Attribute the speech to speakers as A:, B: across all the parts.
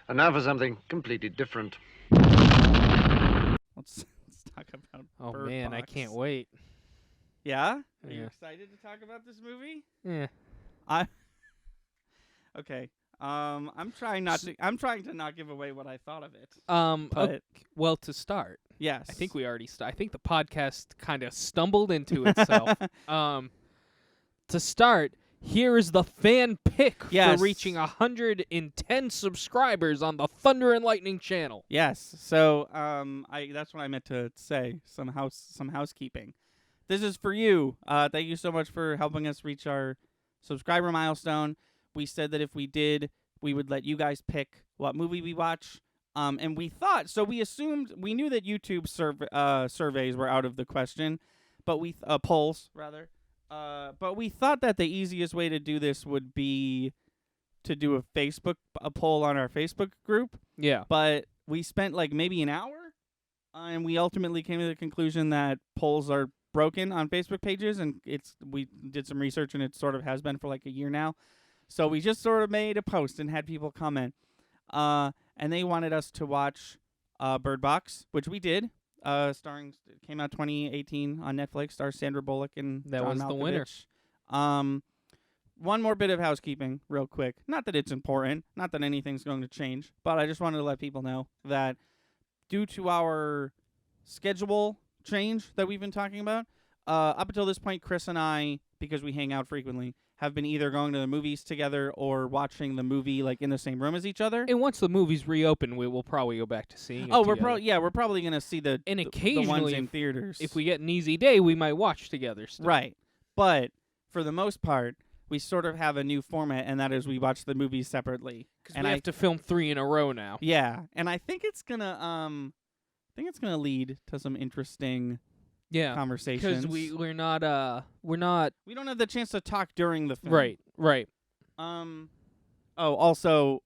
A: And now for something completely different.
B: Let's talk about
C: Oh
B: Bird
C: man, I
B: Box.
C: can't wait.
B: Yeah? Are you
C: Yeah.
B: excited to talk about this movie?
C: Yeah.
B: Okay. I'm trying to not give away what I thought of it.
C: Okay, well, to start,
B: Yes.
C: I think we already I think the podcast kind of stumbled into itself. To start, here is the fan pick
B: Yes.
C: for reaching 110 subscribers on the Thunder and Lightning channel.
B: Yes. So, that's what I meant to say. Some housekeeping. This is for you. Thank you so much for helping us reach our subscriber milestone. We said that if we did, we would let you guys pick what movie we watch. And we knew that YouTube surveys were out of the question, but polls rather. But we thought that the easiest way to do this would be to do a poll on our Facebook group.
C: Yeah.
B: But we spent like maybe an hour, and we ultimately came to the conclusion that polls are broken on Facebook pages, and we did some research, and it sort of has been for like a year now. So we just sort of made a post and had people comment, and they wanted us to watch Bird Box, which we did. Came out 2018 on Netflix. Stars Sandra Bullock and
C: That
B: John
C: was the winner.
B: Malkovich. One more bit of housekeeping, real quick. Not that it's important, not that anything's going to change, but I just wanted to let people know that due to our schedule change that we've been talking about, up until this point, Chris and I, because we hang out frequently, have been either going to the movies together or watching the movie like in the same room as each other.
C: And once the movies reopen, we will probably go back to seeing it
B: Oh,
C: together.
B: we're probably gonna see the
C: And
B: the ones
C: occasionally,
B: in theaters.
C: if we get an easy day, we might watch together still.
B: Right, but for the most part, we sort of have a new format, and that is we watch the movies separately.
C: Because
B: And
C: we
B: I
C: have to film 3 in a row now.
B: yeah, and I think it's gonna lead to some interesting
C: Yeah.
B: conversations.
C: Because we're not
B: we don't have the chance to talk during the film.
C: right.
B: Also,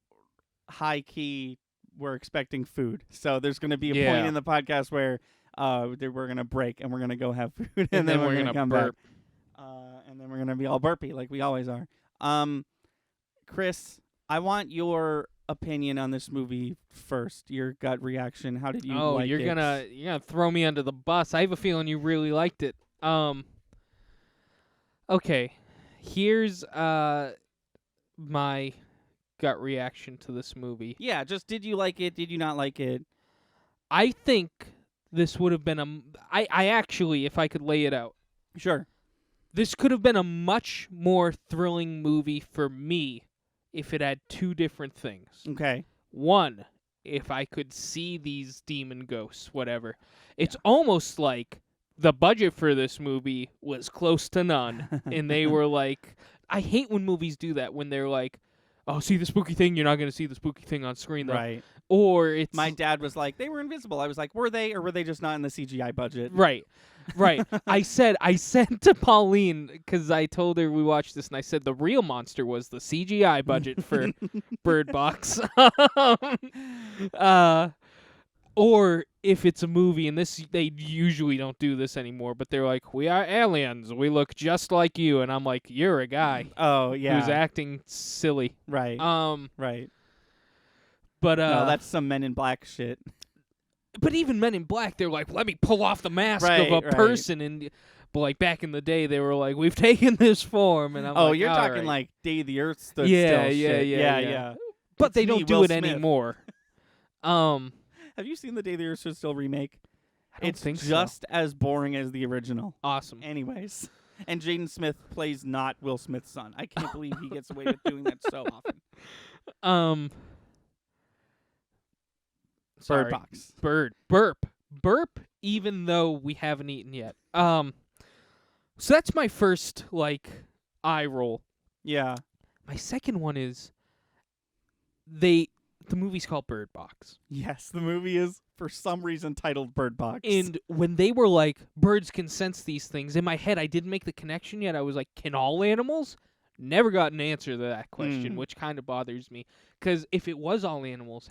B: high key, we're expecting food, so there's going to be a point
C: Yeah.
B: in the podcast where we're going to break and we're going to go have food, and
C: then
B: we're
C: we're
B: going
C: gonna
B: to come
C: burp.
B: back, and then we're going to be all burpy like we always are. Chris, I want your opinion on this movie first. Your gut reaction. How did you?
C: Oh,
B: like
C: you're
B: it?
C: gonna throw me under the bus. I have a feeling you really liked it. Okay. Here's my gut reaction to this movie.
B: Yeah, just did you like it? Did you not like it?
C: I think this would have been I actually, if I could lay it out,
B: Sure.
C: this could have been a much more thrilling movie for me if it had 2 different things.
B: Okay.
C: One, if I could see these demon ghosts, whatever. It's almost like the budget for this movie was close to none, and they were like, I hate when movies do that, when they're like, oh, see the spooky thing, you're not going to see the spooky thing on screen, though.
B: Right.
C: Or it's...
B: My dad was like, they were invisible. I was like, were they, or were they just not in the CGI budget?
C: Right. I said to Pauline, because I told her we watched this, and I said the real monster was the CGI budget for Bird Box. Or if it's a movie, and they usually don't do this anymore, but they're like, we are aliens, we look just like you, and I'm like, you're a guy
B: Oh, yeah.
C: who's acting silly.
B: Right.
C: But
B: No, that's some Men in Black shit.
C: But even Men in Black, they're like, let me pull off the mask
B: Right,
C: of a
B: right.
C: person, and but like back in the day, they were like, we've taken this form, and I'm like,
B: You're
C: all
B: talking
C: right.
B: like Day the Earth Stood
C: Yeah,
B: Still
C: yeah,
B: shit.
C: yeah,
B: Yeah.
C: But
B: It's
C: they
B: me,
C: don't do
B: Will
C: it
B: Smith.
C: anymore.
B: Have you seen the Day the Earth Stood Still remake?
C: I don't
B: It's
C: think so.
B: just as boring as the original.
C: Awesome.
B: Anyways. And Jaden Smith plays not Will Smith's son. I can't believe he gets away with doing that so often.
C: Sorry.
B: Bird Box.
C: Burp, even though we haven't eaten yet. So that's my first, eye roll.
B: Yeah.
C: My second one is the movie's called Bird Box.
B: Yes, the movie is, for some reason, titled Bird Box.
C: And when they were like, birds can sense these things, in my head, I didn't make the connection yet. I was like, can all animals? Never got an answer to that question, which kind of bothers me. Because if it was all animals,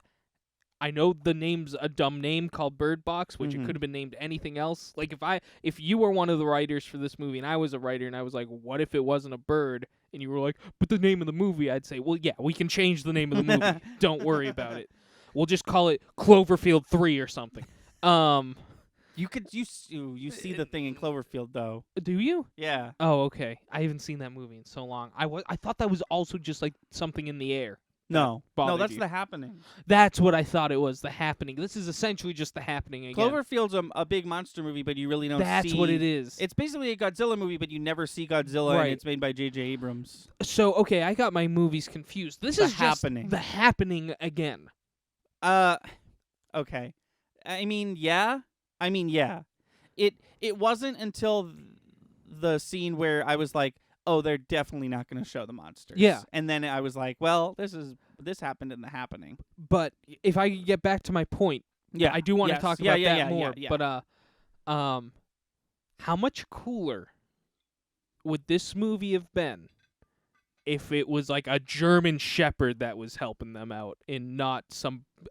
C: I know the name's a dumb name called Bird Box, which it could have been named anything else. Like, if you were one of the writers for this movie and I was a writer and I was like, what if it wasn't a bird? And you were like, but the name of the movie, I'd say, well, yeah, we can change the name of the movie. Don't worry about it. We'll just call it Cloverfield 3 or something.
B: You see the thing in Cloverfield though.
C: Do you?
B: Yeah.
C: Oh, okay. I haven't seen that movie in so long. I thought that was also just like something in the air.
B: No,
C: bothered
B: that's
C: you.
B: The Happening.
C: That's what I thought it was. The Happening. This is essentially just The Happening again.
B: Cloverfield's a big monster movie, but you really don't see.
C: That's what it is.
B: It's basically a Godzilla movie, but you never see Godzilla,
C: Right.
B: and it's made by J.J. Abrams.
C: So, okay, I got my movies confused. This
B: The
C: is just
B: Happening.
C: The Happening again.
B: Okay. I mean, yeah. It wasn't until the scene where I was like, oh, they're definitely not going to show the monsters.
C: Yeah.
B: And then I was like, well, this happened in The Happening.
C: But if I could get back to my point,
B: Yeah.
C: I do want to
B: Yes.
C: talk
B: Yeah,
C: about
B: yeah,
C: that
B: yeah,
C: more.
B: yeah,
C: But how much cooler would this movie have been if it was like a German Shepherd that was helping them out, and not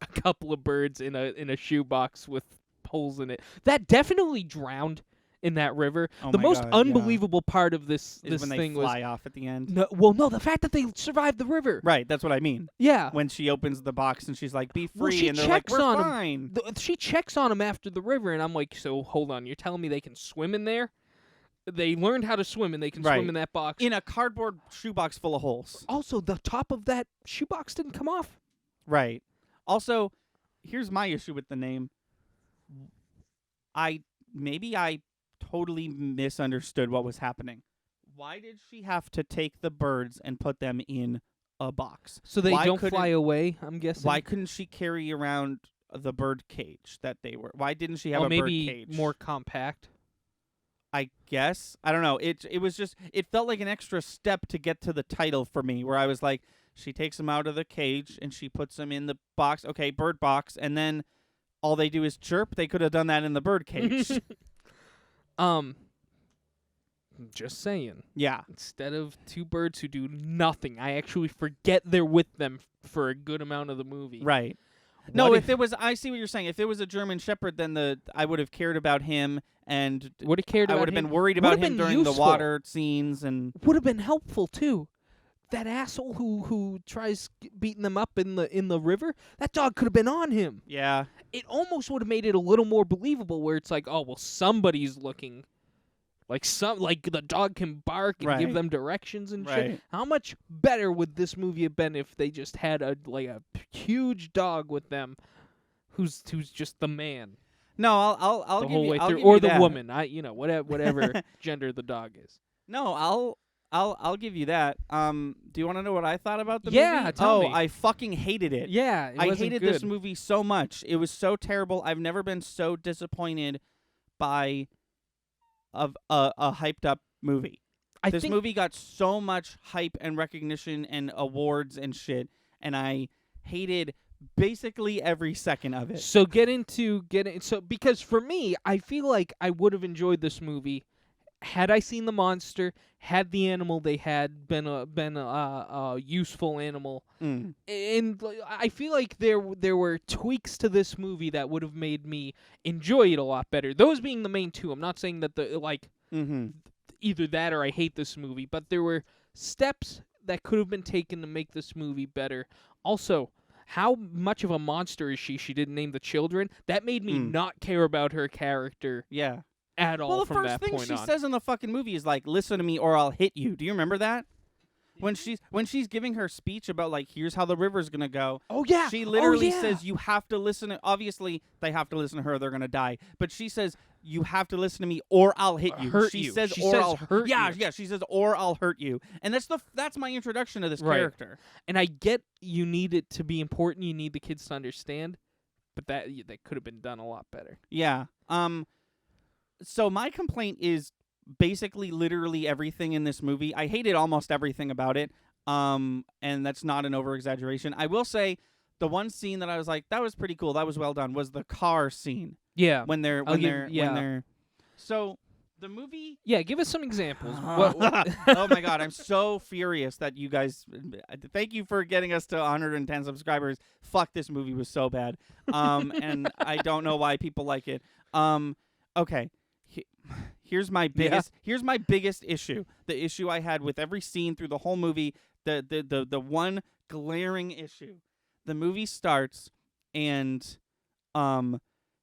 C: a couple of birds in a shoebox with holes in it? That definitely drowned in that river.
B: Oh
C: The
B: my
C: most
B: God, yeah.
C: unbelievable part of this
B: Is when they
C: thing was
B: fly off at the end.
C: no, the fact that they survived the river.
B: Right, that's what I mean.
C: Yeah.
B: When she opens the box and she's like, be free,
C: Well, she
B: and they're like,
C: checks
B: we're
C: on 'em.
B: fine.
C: She checks on him after the river, and I'm like, so hold on, you're telling me they can swim in there? They learned how to swim, and they can
B: Right.
C: swim in that box.
B: In a cardboard shoebox full of holes.
C: Also, the top of that shoebox didn't come off.
B: Right. Also, here's my issue with the name. I totally misunderstood what was happening. Why did she have to take the birds and put them in a box?
C: So they
B: Why
C: don't
B: couldn't-
C: fly away, I'm guessing.
B: Why couldn't she carry around the bird cage that they were? Why didn't she have
C: Well,
B: a
C: maybe
B: bird cage?
C: more compact.
B: I guess. I don't know. It was just, it felt like an extra step to get to the title for me, where I was like, she takes them out of the cage and she puts them in the box. Okay, bird box, and then all they do is chirp. They could have done that in the bird cage.
C: Just saying.
B: Yeah.
C: Instead of two birds who do nothing, I actually forget they're with them for a good amount of the movie.
B: Right.
C: What
B: No, if it was, I see what you're saying. If it was a German Shepherd, then I would have cared about him, and
C: would have cared
B: I
C: about
B: would have
C: him.
B: been worried
C: Would've
B: about him
C: been
B: during the
C: useful.
B: water scenes, and
C: Would have been helpful too. That asshole who tries beating them up in the river, that dog could have been on him.
B: yeah.
C: It almost would have made it a little more believable, where it's like, oh well, somebody's looking. Like the dog can bark and give
B: Right.
C: them directions and shit.
B: Right.
C: How much better would this movie have been if they just had a huge dog with them, who's just the man
B: No, I'll
C: the
B: give
C: whole
B: you,
C: way
B: I'll
C: through,
B: give
C: or
B: you
C: the
B: that.
C: woman. Whatever gender the dog is.
B: No, I'll give you that. Do you want to know what I thought about the
C: Yeah,
B: movie?
C: tell me.
B: I fucking hated it.
C: Yeah,
B: I hated this movie so much. It was so terrible. I've never been so disappointed by a hyped up movie. This movie got so much hype and recognition and awards and shit, and I hated basically every second of it.
C: So because for me, I feel like I would have enjoyed this movie had I seen the monster, had the animal they had been a useful animal.
B: Mm.
C: And I feel like there were tweaks to this movie that would have made me enjoy it a lot better. Those being the main two. I'm not saying that
B: Mm-hmm.
C: either that or I hate this movie, but there were steps that could have been taken to make this movie better. Also, how much of a monster is she? She didn't name the children. That made me not care about her character
B: Yeah.
C: at all
B: Well, the
C: from
B: first
C: that
B: thing
C: point
B: she
C: on.
B: says in the fucking movie is like, "Listen to me, or I'll hit you." Do you remember that? When she's giving her speech about like, here's how the river's gonna go.
C: Oh yeah,
B: She literally
C: yeah.
B: says you have to listen to. Obviously, they have to listen to her. They're gonna die. But she says you have to listen to me, or I'll hit you.
C: Hurt
B: she
C: you.
B: says,
C: She
B: or
C: says
B: I'll
C: hurt
B: Yeah,
C: you.
B: yeah. She says, or I'll hurt you. And that's my introduction to this
C: Right.
B: character.
C: And I get you need it to be important. You need the kids to understand, but that could have been done a lot better.
B: Yeah. So my complaint is basically literally everything in this movie. I hated almost everything about it. And that's not an over-exaggeration. I will say the one scene that I was like, that was pretty cool, that was well done, was the car scene
C: Yeah.
B: when they're So the movie
C: Yeah. Give us some examples.
B: Oh my god, I'm so furious that you guys thank you for getting us to 110 subscribers. Fuck, this movie was so bad. And I don't know why people like it. Okay. Here's my biggest issue. The issue I had with every scene through the whole movie, the one glaring issue. The movie starts and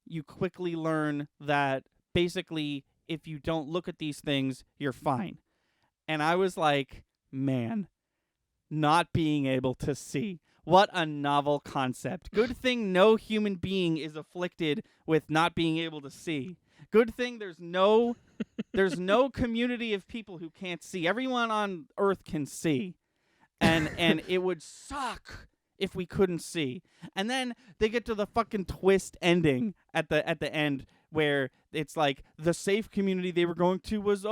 B: you quickly learn that basically if you don't look at these things, you're fine. And I was like, man, not being able to see. What a novel concept. Good thing no human being is afflicted with not being able to see. Good thing there's no community of people who can't see. Everyone on Earth can see. And it would suck if we couldn't see. And then they get to the fucking twist ending at the end where it's like the safe community they were going to was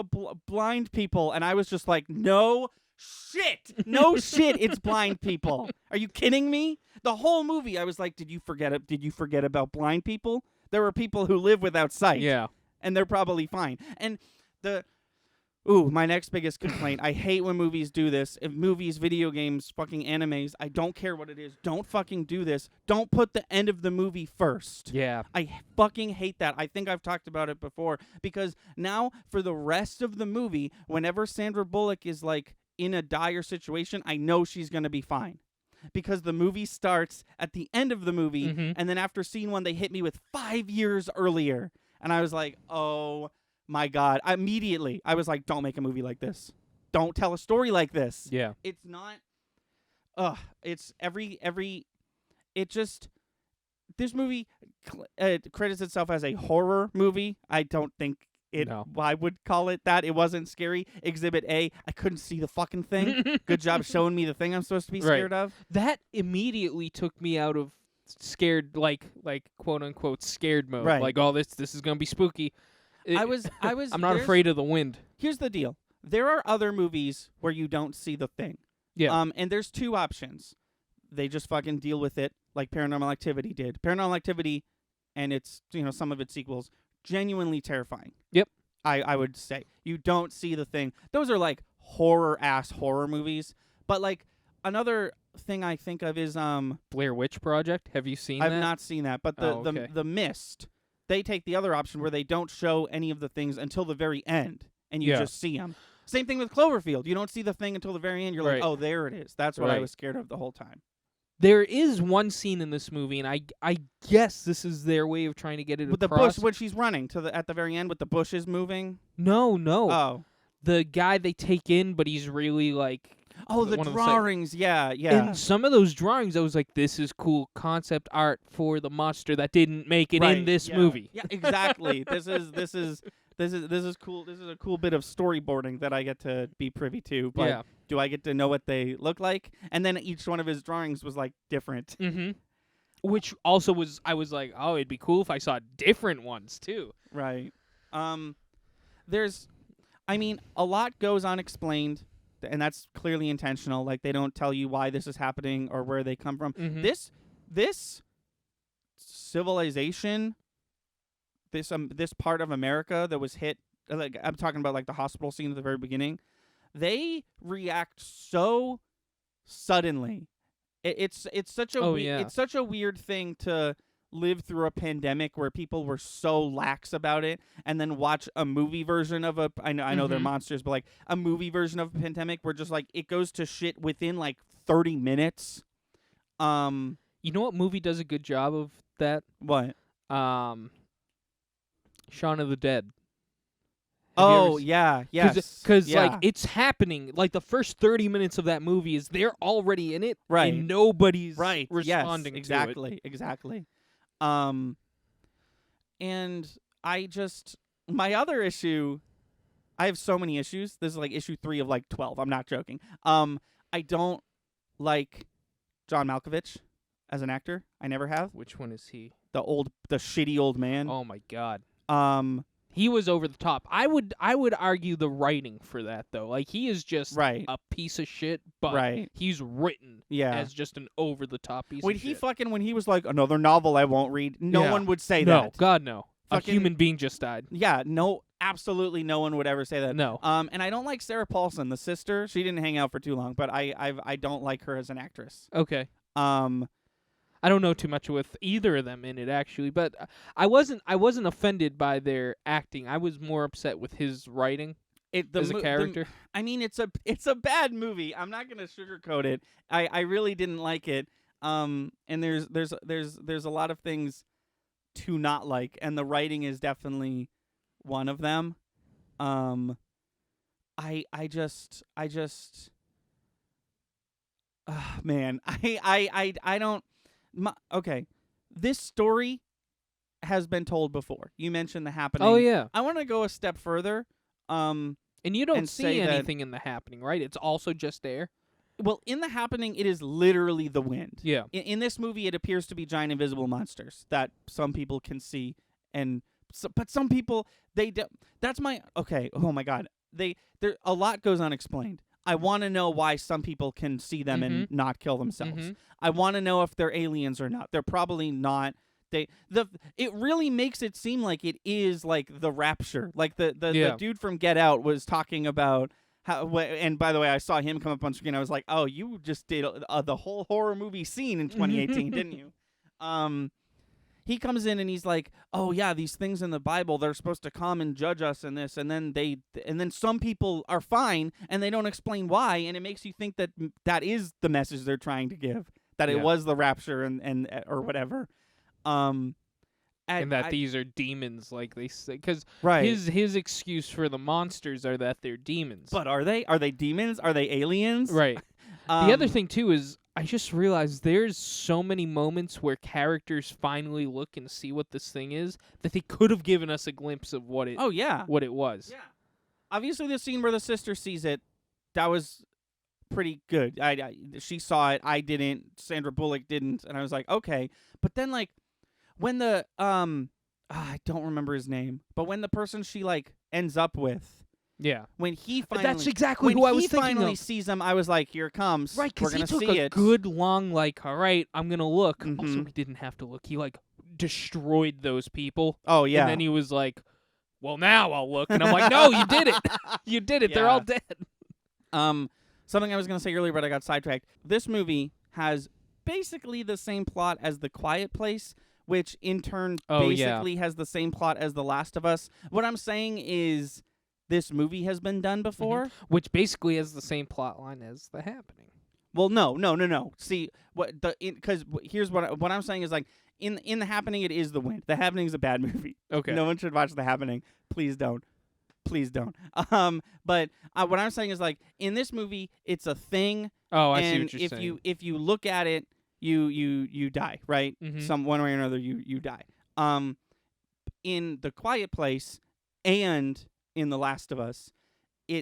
B: blind people, and I was just like, no shit, it's blind people. Are you kidding me? The whole movie I was like, did you forget about blind people? There are people who live without sight.
C: Yeah.
B: And they're probably fine. And my next biggest complaint. I hate when movies do this. If movies, video games, fucking animes, I don't care what it is. Don't fucking do this. Don't put the end of the movie first.
C: Yeah.
B: I fucking hate that. I think I've talked about it before, because now for the rest of the movie, whenever Sandra Bullock is like in a dire situation, I know she's going to be fine. Because the movie starts at the end of the movie, and then after scene 1, they hit me with 5 years earlier. And I was like, oh my God. Immediately, I was like, don't make a movie like this. Don't tell a story like this.
C: Yeah.
B: It's not, it's this movie credits itself as a horror movie. I don't think I would call it that. It wasn't scary. Exhibit A, I couldn't see the fucking thing. Good job showing me the thing I'm supposed to be scared of.
C: That immediately took me out of scared, like quote unquote scared mode.
B: Right.
C: Like, oh, this is gonna be spooky.
B: I was.
C: I'm not afraid of the wind.
B: Here's the deal. There are other movies where you don't see the thing.
C: Yeah.
B: And there's two options. They just fucking deal with it like Paranormal Activity did. Paranormal Activity, and it's some of its sequels, genuinely terrifying.
C: Yep.
B: I would say you don't see the thing. Those are like horror movies. But like another thing I think of is
C: Blair Witch Project. Have you seen that?
B: I've not seen that, but the Mist. They take the other option where they don't show any of the things until the very end, and you just see them. Same thing with Cloverfield. You don't see the thing until the very end. You're like, oh, there it is. That's what I was scared of the whole time.
C: There is one scene in this movie, and I guess this is their way of trying to get it
B: with
C: across.
B: The bush when she's running at the very end with the bushes moving.
C: No.
B: Oh,
C: the guy they take in, but he's really like.
B: Oh, the drawings, yeah.
C: And some of those drawings, I was like, this is cool concept art for the monster that didn't make it in this movie.
B: Yeah, exactly. This is cool. This is a cool bit of storyboarding that I get to be privy to. But do I get to know what they look like? And then each one of his drawings was like different.
C: Mm-hmm. Which also I was like, oh, it'd be cool if I saw different ones too.
B: Right. A lot goes unexplained. And that's clearly intentional. Like, they don't tell you why this is happening or where they come from.
C: Mm-hmm.
B: This civilization, this part of America that was hit, like I'm talking about like the hospital scene at the very beginning, they react so suddenly. It's such a it's such a weird thing to live through a pandemic where people were so lax about it, and then watch a movie version of I know they're monsters, but like a movie version of a pandemic where just like it goes to shit within like 30 minutes.
C: You know what movie does a good job of that?
B: What?
C: Shaun of the Dead.
B: Yes.
C: Because like it's happening. Like the first 30 minutes of that movie is they're already in it,
B: right?
C: And nobody's
B: yes,
C: responding
B: exactly,
C: to it.
B: Exactly. And my other issue, I have so many issues. This is like issue 3 of like 12. I'm not joking. I don't like John Malkovich as an actor. I never have.
C: Which one is he?
B: The shitty old man.
C: Oh my God.
B: He
C: was over the top. I would argue the writing for that though. Like he is just a piece of shit, but he's written as just an over the top piece of shit.
B: When he was like another novel I won't read, no one would say that.
C: No, God no. A human being just died.
B: Yeah, no, absolutely no one would ever say that.
C: No.
B: And I don't like Sarah Paulson, the sister. She didn't hang out for too long, but I don't like her as an actress.
C: Okay. I don't know too much with either of them in it actually, but I wasn't offended by their acting. I was more upset with his writing as a character.
B: It's a bad movie. I'm not gonna sugarcoat it. I really didn't like it. And there's a lot of things to not like, and the writing is definitely one of them. I just man, I don't okay. This story has been told before. You mentioned The Happening.
C: Oh yeah.
B: I want to go a step further.
C: And you don't
B: and say
C: see
B: that-
C: anything in The Happening, right? It's also just air.
B: Well, in The Happening, it is literally the wind.
C: Yeah.
B: In this movie, it appears to be giant invisible monsters that some people can see, but some people they do. That's my okay. Oh my God, there a lot goes unexplained. I want to know why some people can see them and not kill themselves.
C: Mhm.
B: I want to know if they're aliens or not. They're probably not. It really makes it seem like it is like the rapture. Like the dude from Get Out was talking about how. And by the way, I saw him come up on screen. I was like, oh, you just did the whole horror movie scene in 2018, didn't you? He comes in and he's like, oh yeah, these things in the Bible, they're supposed to come and judge us and this, and then some people are fine and they don't explain why, and it makes you think that that is the message they're trying to give, that it was the rapture and or whatever.
C: And that these are demons, like they say, because
B: right.
C: his excuse for the monsters are that they're demons.
B: But are they? Are they demons? Are they aliens?
C: Right. The other thing too is I just realized there's so many moments where characters finally look and see what this thing is that they could have given us a glimpse of what it.
B: Oh yeah.
C: What it was.
B: Yeah. Obviously, the scene where the sister sees it, that was pretty good. She saw it. I didn't. Sandra Bullock didn't, and I was like, okay. But then like when the I don't remember his name, but when the person she like ends up with.
C: Yeah.
B: When he finally,
C: that's exactly who I was thinking of.
B: When he finally sees him, I was like, "Here it comes."
C: Right, because
B: he
C: took
B: see
C: a
B: it.
C: good long, like, all right, I'm gonna look.
B: Mhm.
C: Also, he didn't have to look. He like destroyed those people.
B: Oh yeah.
C: And then he was like, "Well, now I'll look." And I'm like, "No, you did it. You did it. They're all dead."
B: Something I was gonna say earlier, but I got sidetracked. This movie has basically the same plot as The Quiet Place, which in turn basically has the same plot as The Last of Us. What I'm saying is, this movie has been done before,
C: which basically has the same plot line as The Happening.
B: Well, no. See, here's what I'm saying is like in The Happening, it is the wind. The Happening is a bad movie.
C: Okay.
B: No one should watch The Happening. Please don't. Please don't. But what I'm saying is like in this movie, it's a thing.
C: Oh, I
B: and
C: see what you're saying.
B: if you look at it, you die, right? Some one way or another, you die. In The Quiet Place and in The Last of Us,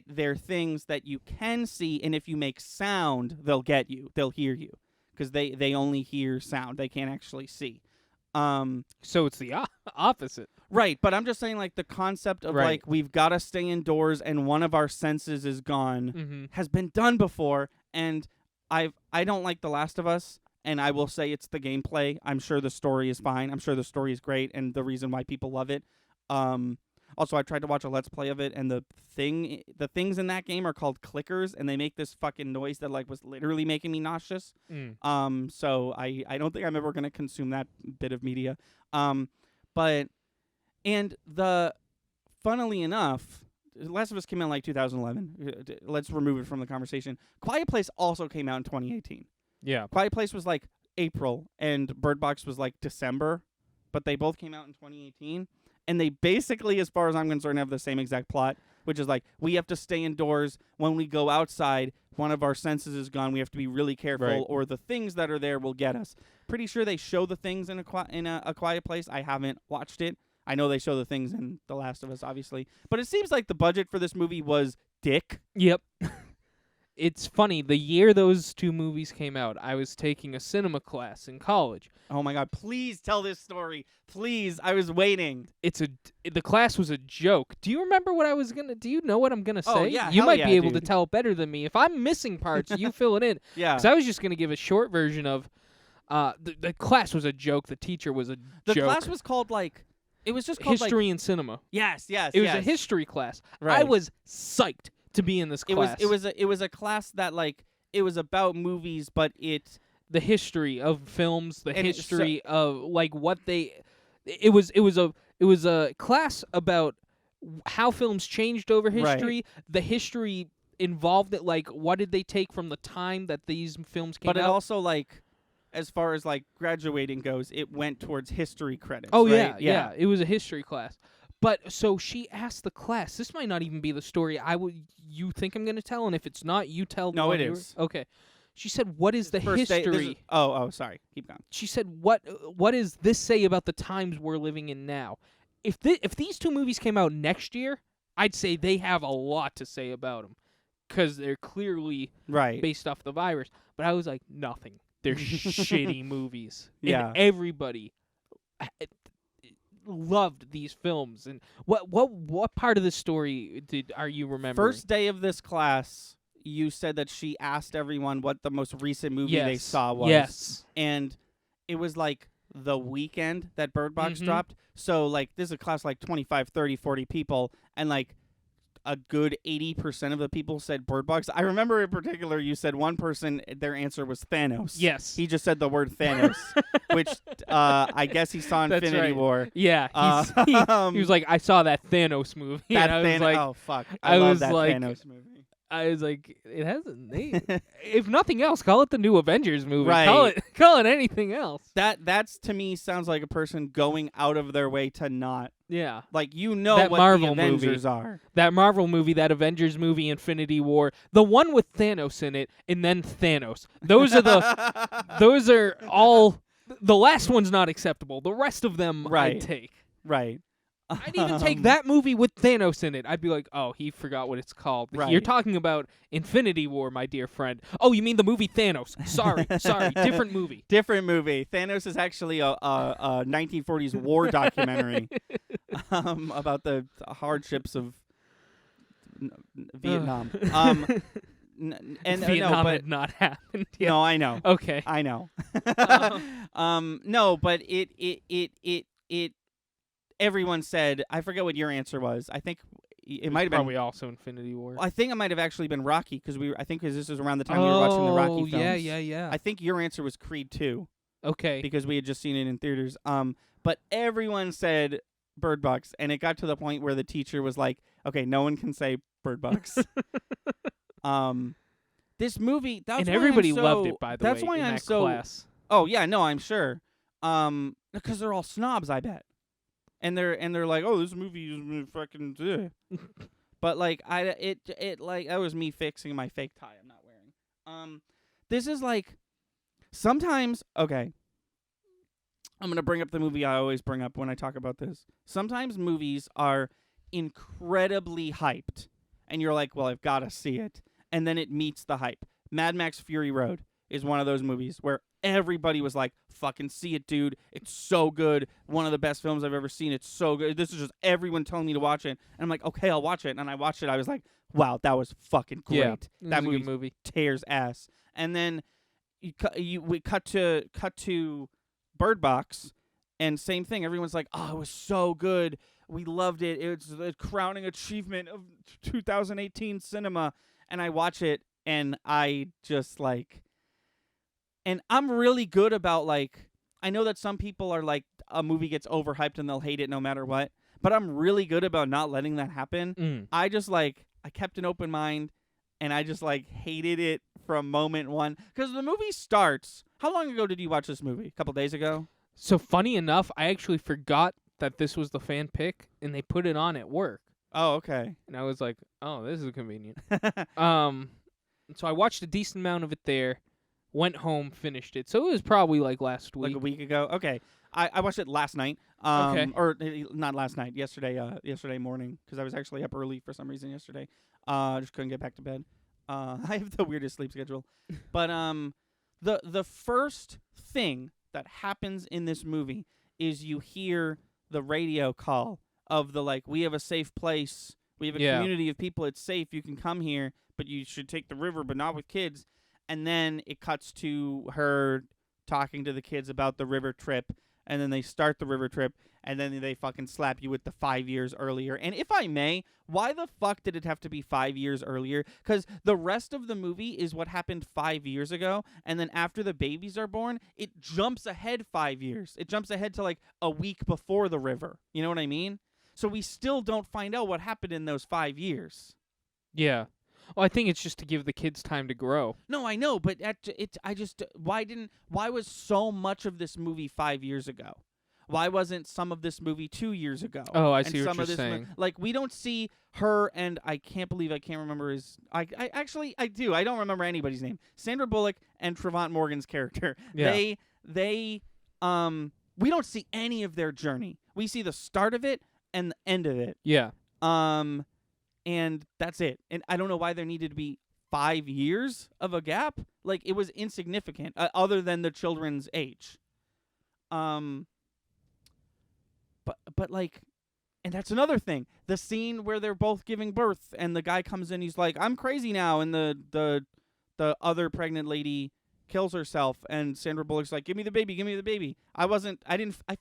B: they're things that you can see, and if you make sound, they'll get you. They'll hear you because they only hear sound. They can't actually see.
C: So it's the opposite.
B: Right, but I'm just saying like the concept of like we've got to stay indoors and one of our senses is gone has been done before, and I don't like The Last of Us, and I will say it's the gameplay. I'm sure the story is fine. I'm sure the story is great and the reason why people love it. Also, I tried to watch a Let's Play of it, and the things in that game are called clickers, and they make this fucking noise that like was literally making me nauseous. So I don't think I'm ever gonna consume that bit of media. Funnily enough, Last of Us came out in like 2011. Let's remove it from the conversation. Quiet Place also came out in 2018.
C: Yeah.
B: Quiet Place was like April, and Bird Box was like December, but they both came out in 2018. And they basically, as far as I'm concerned, have the same exact plot, which is like, we have to stay indoors. When we go outside, one of our senses is gone. We have to be really careful, or the things that are there will get us. Pretty sure they show the things in a Quiet Place. I haven't watched it. I know they show the things in The Last of Us, obviously. But it seems like the budget for this movie was dick.
C: Yep. It's funny, the year those two movies came out, I was taking a cinema class in college.
B: Oh my God, please tell this story. Please, I was waiting.
C: The class was a joke. Do you remember what I was going to, do you know what I'm going to say?
B: Oh, yeah,
C: you
B: hell
C: might
B: yeah,
C: be able
B: dude.
C: to tell better than me. If I'm missing parts, you fill it in.
B: Yeah.
C: Because I was just going to give a short version of, the class was a joke, the teacher was a joke.
B: The class was called like, it was just called
C: History and Cinema.
B: Yes.
C: It was a history class.
B: Right.
C: I was psyched to be in this class.
B: It was a class that like, it was about movies, but
C: the history of films, the
B: and
C: history of like what they. It was a class about how films changed over history. The history involved it, like what did they take from the time that these films came out.
B: But it also like, as far as like graduating goes, it went towards history credits.
C: Oh
B: right?
C: yeah. It was a history class. But so she asked the class. This might not even be the story you think I'm going to tell, and if it's not, you tell.
B: No, it is.
C: Okay. She said, "What is the
B: First day- this is-
C: history?"
B: oh, sorry. Keep going.
C: She said, "What does this say about the times we're living in now?" If these two movies came out next year, I'd say they have a lot to say about them, because they're clearly
B: Right.
C: based off the virus. But I was like, nothing. They're shitty movies.
B: Yeah.
C: And everybody loved these films. And what part of the story are you remembering?
B: First day of this class, you said that she asked everyone what the most recent movie they
C: Yes.
B: saw was.
C: Yes.
B: And it was like the weekend that Bird Box
C: Mhm.
B: dropped. So like this is a class like 25, 30, 40 people, and like a good 80% of the people said Bird Box. I remember in particular you said one person, their answer was Thanos.
C: Yes.
B: He just said the word Thanos, which I guess he saw
C: That's
B: Infinity
C: right.
B: War.
C: Yeah. He was like, I saw that Thanos movie.
B: That
C: and I was
B: Thanos.
C: like,
B: Oh fuck!
C: I
B: love
C: was
B: that
C: like-
B: Thanos movie.
C: I was like, it hasn't. If nothing else, call it the new Avengers movie.
B: Right.
C: Call it anything else.
B: That's to me sounds like a person going out of their way to not
C: Yeah.
B: like
C: That
B: what
C: Marvel
B: the
C: movie.
B: Avengers are.
C: That Marvel movie, that Avengers movie, Infinity War, the one with Thanos in it, and then Thanos. Those are all. The last one's not acceptable. The rest of them,
B: Right.
C: I'd take.
B: Right.
C: I'd even take that movie with Thanos in it. I'd be like, oh, he forgot what it's called.
B: Right.
C: You're talking about Infinity War, my dear friend. Oh, you mean the movie Thanos? Sorry, different movie.
B: Different movie. Thanos is actually a 1940s war documentary about the hardships of Vietnam.
C: Vietnam had not happened yet.
B: No, I know.
C: Okay.
B: I know. No, but it. Everyone said. I forget what your answer was. I think it might have been.
C: Probably also Infinity War.
B: I think it might have actually been Rocky because I think this was around the time we were watching the Rocky films.
C: yeah.
B: I think your answer was Creed 2
C: Okay.
B: because we had just seen it in theaters. But everyone said Bird Box, and it got to the point where the teacher was like, "Okay, no one can say Bird Box." This movie. That's
C: and
B: why
C: everybody
B: I'm so,
C: loved it, by the
B: that's
C: way,
B: why
C: in
B: I'm
C: that
B: so.
C: class.
B: Oh yeah, no, I'm sure. Because they're all snobs, I bet. And they're like, oh, this movie is fucking. But like it like that was me fixing my fake tie I'm not wearing. This is like sometimes okay. I'm gonna bring up the movie I always bring up when I talk about this. Sometimes movies are incredibly hyped, and you're like, well, I've got to see it, and then it meets the hype. Mad Max Fury Road is one of those movies where everybody was like, fucking see it, dude. It's so good. One of the best films I've ever seen. It's so good. This is just everyone telling me to watch it. And I'm like, okay, I'll watch it. And I watched it. I was like, wow, that was fucking great.
C: Yeah, it was
B: that
C: a good
B: movie
C: movie.
B: tears ass. And then we cut to Bird Box, and same thing. Everyone's like, oh, it was so good. We loved it. It's the crowning achievement of 2018 cinema. And I watch it, and I just like... And I'm really good about, like, I know that some people are like, a movie gets overhyped and they'll hate it no matter what. But I'm really good about not letting that happen. I just, like, I kept an open mind, and I just, like, hated it from moment one. Because the movie starts. How long ago did you watch this movie? A couple days ago?
C: So funny enough, I actually forgot that this was the fan pick, and they put it on at work.
B: Oh, okay.
C: And I was like, oh, this is convenient. So I watched a decent amount of it there. Went home, finished it. So it was probably like last week.
B: Like a week ago? Okay. I watched it last night.
C: Okay.
B: Or not last night. Yesterday morning. Because I was actually up early for some reason yesterday. Just couldn't get back to bed. I have the weirdest sleep schedule. But the first thing that happens in this movie is you hear the radio call of the, like, we have a safe place. We have a community of people. It's safe. You can come here, but you should take the river, but not with kids. And then it cuts to her talking to the kids about the river trip. And then they start the river trip. And then they fucking slap you with the 5 years earlier. And if I may, why the fuck did it have to be 5 years earlier? Because the rest of the movie is what happened 5 years ago. And then after the babies are born, it jumps ahead 5 years. It jumps ahead to like a week before the river. You know what I mean? So we still don't find out what happened in those 5 years.
C: Yeah. Well, I think it's just to give the kids time to grow.
B: No, I know, but why was so much of this movie 5 years ago? Why wasn't some of this movie 2 years ago?
C: Oh, I
B: And
C: see what
B: some
C: you're
B: of this
C: saying.
B: like, we don't see her, and I can't believe I can't remember his. I actually I do. I don't remember anybody's name. Sandra Bullock and Trevant Morgan's character.
C: Yeah.
B: They we don't see any of their journey. We see the start of it and the end of it.
C: Yeah.
B: And that's it. And I don't know why there needed to be 5 years of a gap. Like, it was insignificant, other than the children's age. But like, and that's another thing. The scene where they're both giving birth, and the guy comes in, he's like, "I'm crazy now," and the other pregnant lady kills herself, and Sandra Bullock's like, "Give me the baby, give me the baby." I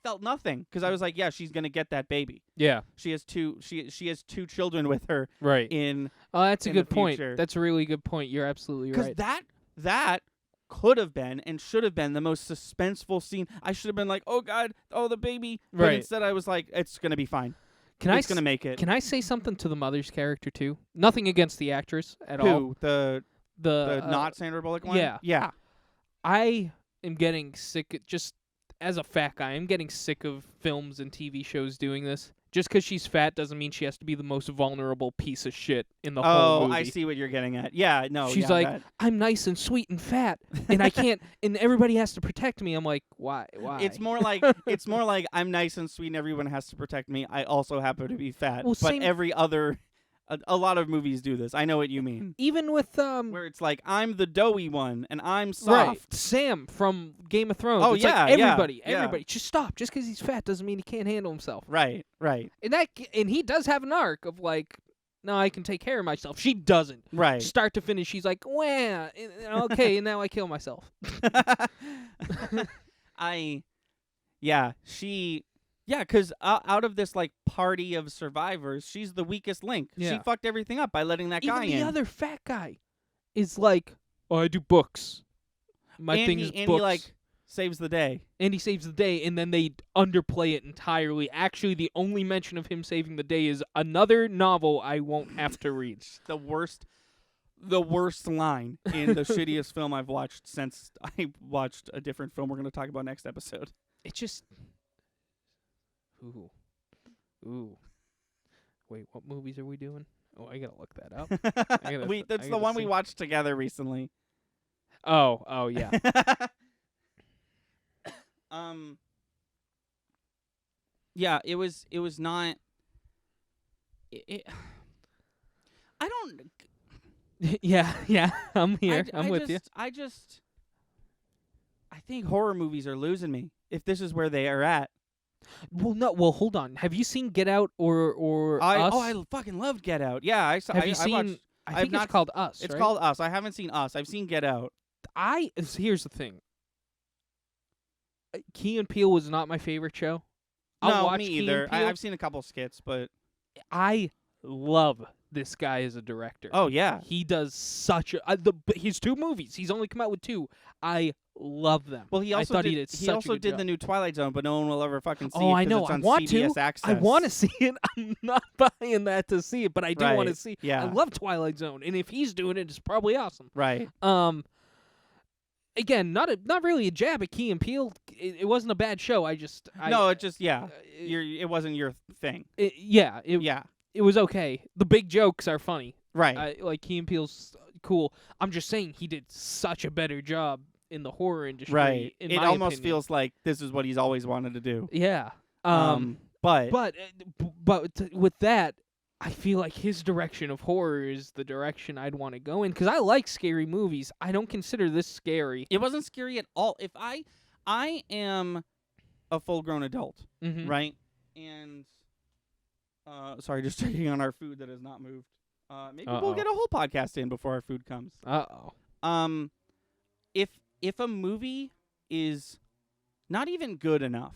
B: felt nothing, because I was like, yeah, she's gonna get that baby.
C: Yeah.
B: She has two children with her
C: Right.
B: in,
C: Oh, that's a
B: in the
C: good point.
B: future.
C: That's a really good point. You're absolutely
B: because
C: right.
B: that could have been and should have been the most suspenseful scene. I should have been like, "Oh God, oh the baby," but
C: Right.
B: instead I was like, "It's gonna be fine.
C: Can
B: It's gonna make it."
C: Can I say something to the mother's character too? Nothing against the actress at all.
B: Who the
C: The
B: not Sandra Bullock one?
C: yeah.
B: yeah.
C: I am getting sick. Just as a fat guy, I'm getting sick of films and TV shows doing this. Just because she's fat doesn't mean she has to be the most vulnerable piece of shit in the whole movie.
B: I see what you're getting at. Yeah, no.
C: She's
B: yeah,
C: like,
B: that-
C: I'm nice and sweet and fat, and I can't, and everybody has to protect me. I'm like, why?
B: it's more like I'm nice and sweet and everyone has to protect me. I also happen to be fat.
C: Well,
B: but
C: same-
B: every other a lot of movies do this. I know what you mean.
C: Even with
B: Where it's like, I'm the doughy one and I'm soft.
C: right, Sam from Game of Thrones.
B: Oh,
C: It's
B: yeah,
C: like
B: yeah,
C: everybody,
B: yeah.
C: everybody, just stop. Just because he's fat doesn't mean he can't handle himself.
B: Right.
C: And he does have an arc of like, no, I can take care of myself. She doesn't.
B: Right.
C: Start to finish, she's like, well, okay, and now I kill myself.
B: Because out of this like party of survivors, she's the weakest link. She
C: Yeah.
B: fucked everything up by letting that
C: Even
B: guy
C: the
B: in.
C: other fat guy is like, oh, I do books. My
B: and
C: thing
B: he,
C: is
B: and
C: books.
B: he like saves the day.
C: And he saves the day, and then they underplay it entirely. Actually, the only mention of him saving the day is another novel I won't have to read.
B: The worst line in the shittiest film I've watched since I watched a different film we're going to talk about next episode.
C: It just... Ooh. Wait, what movies are we doing? Oh, I gotta look that up.
B: That's
C: I
B: the
C: gotta
B: one we
C: see.
B: watched together recently.
C: Oh, yeah.
B: Yeah, it was not I don't
C: yeah, I'm here. I'm with you.
B: I think horror movies are losing me if this is where they are at.
C: Well, hold on. Have you seen Get Out or Us?
B: I fucking loved Get Out. Yeah, I saw.
C: Have you
B: I
C: seen?
B: watched,
C: I
B: I've
C: think
B: not
C: it's called Us.
B: It's
C: right?
B: called Us. I haven't seen Us. I've seen Get Out.
C: Here's the thing. Key and Peele was not my favorite show. I'll
B: No,
C: watch
B: me
C: Key and
B: either.
C: Peele.
B: I've seen a couple skits, but
C: I love this guy as a director.
B: oh yeah,
C: He does such a his 2 movies. He's only come out with 2. I love them.
B: well he also
C: I thought
B: did,
C: he did
B: he
C: such a
B: also
C: good
B: did
C: job.
B: the new Twilight Zone, but no one will ever fucking see
C: Oh,
B: it
C: I
B: 'cause
C: know.
B: it's
C: I
B: on
C: want
B: CBS
C: to.
B: Access.
C: I want to see it. I'm not buying that to see it, but I do want to
B: Right.
C: see.
B: Yeah.
C: I love Twilight Zone, and if he's doing it, it's probably awesome.
B: Right.
C: Again, not really a jab at Key and Peele. It wasn't a bad show. It just
B: it wasn't your thing.
C: yeah.
B: Yeah.
C: It was okay. The big jokes are funny.
B: Right.
C: Like Key and Peele's cool. I'm just saying he did such a better job in the horror industry.
B: right.
C: In
B: It
C: my
B: almost
C: opinion.
B: feels like this is what he's always wanted to do.
C: Yeah.
B: But
C: With that, I feel like his direction of horror is the direction I'd want to go in because I like scary movies. I don't consider this scary.
B: it wasn't scary at all. If I am a full-grown adult,
C: Mm-hmm.
B: right? And sorry, just checking on our food that has not moved. Maybe we'll
C: Uh-oh.
B: get a whole podcast in before our food comes.
C: Uh-oh.
B: If a movie is not even good enough,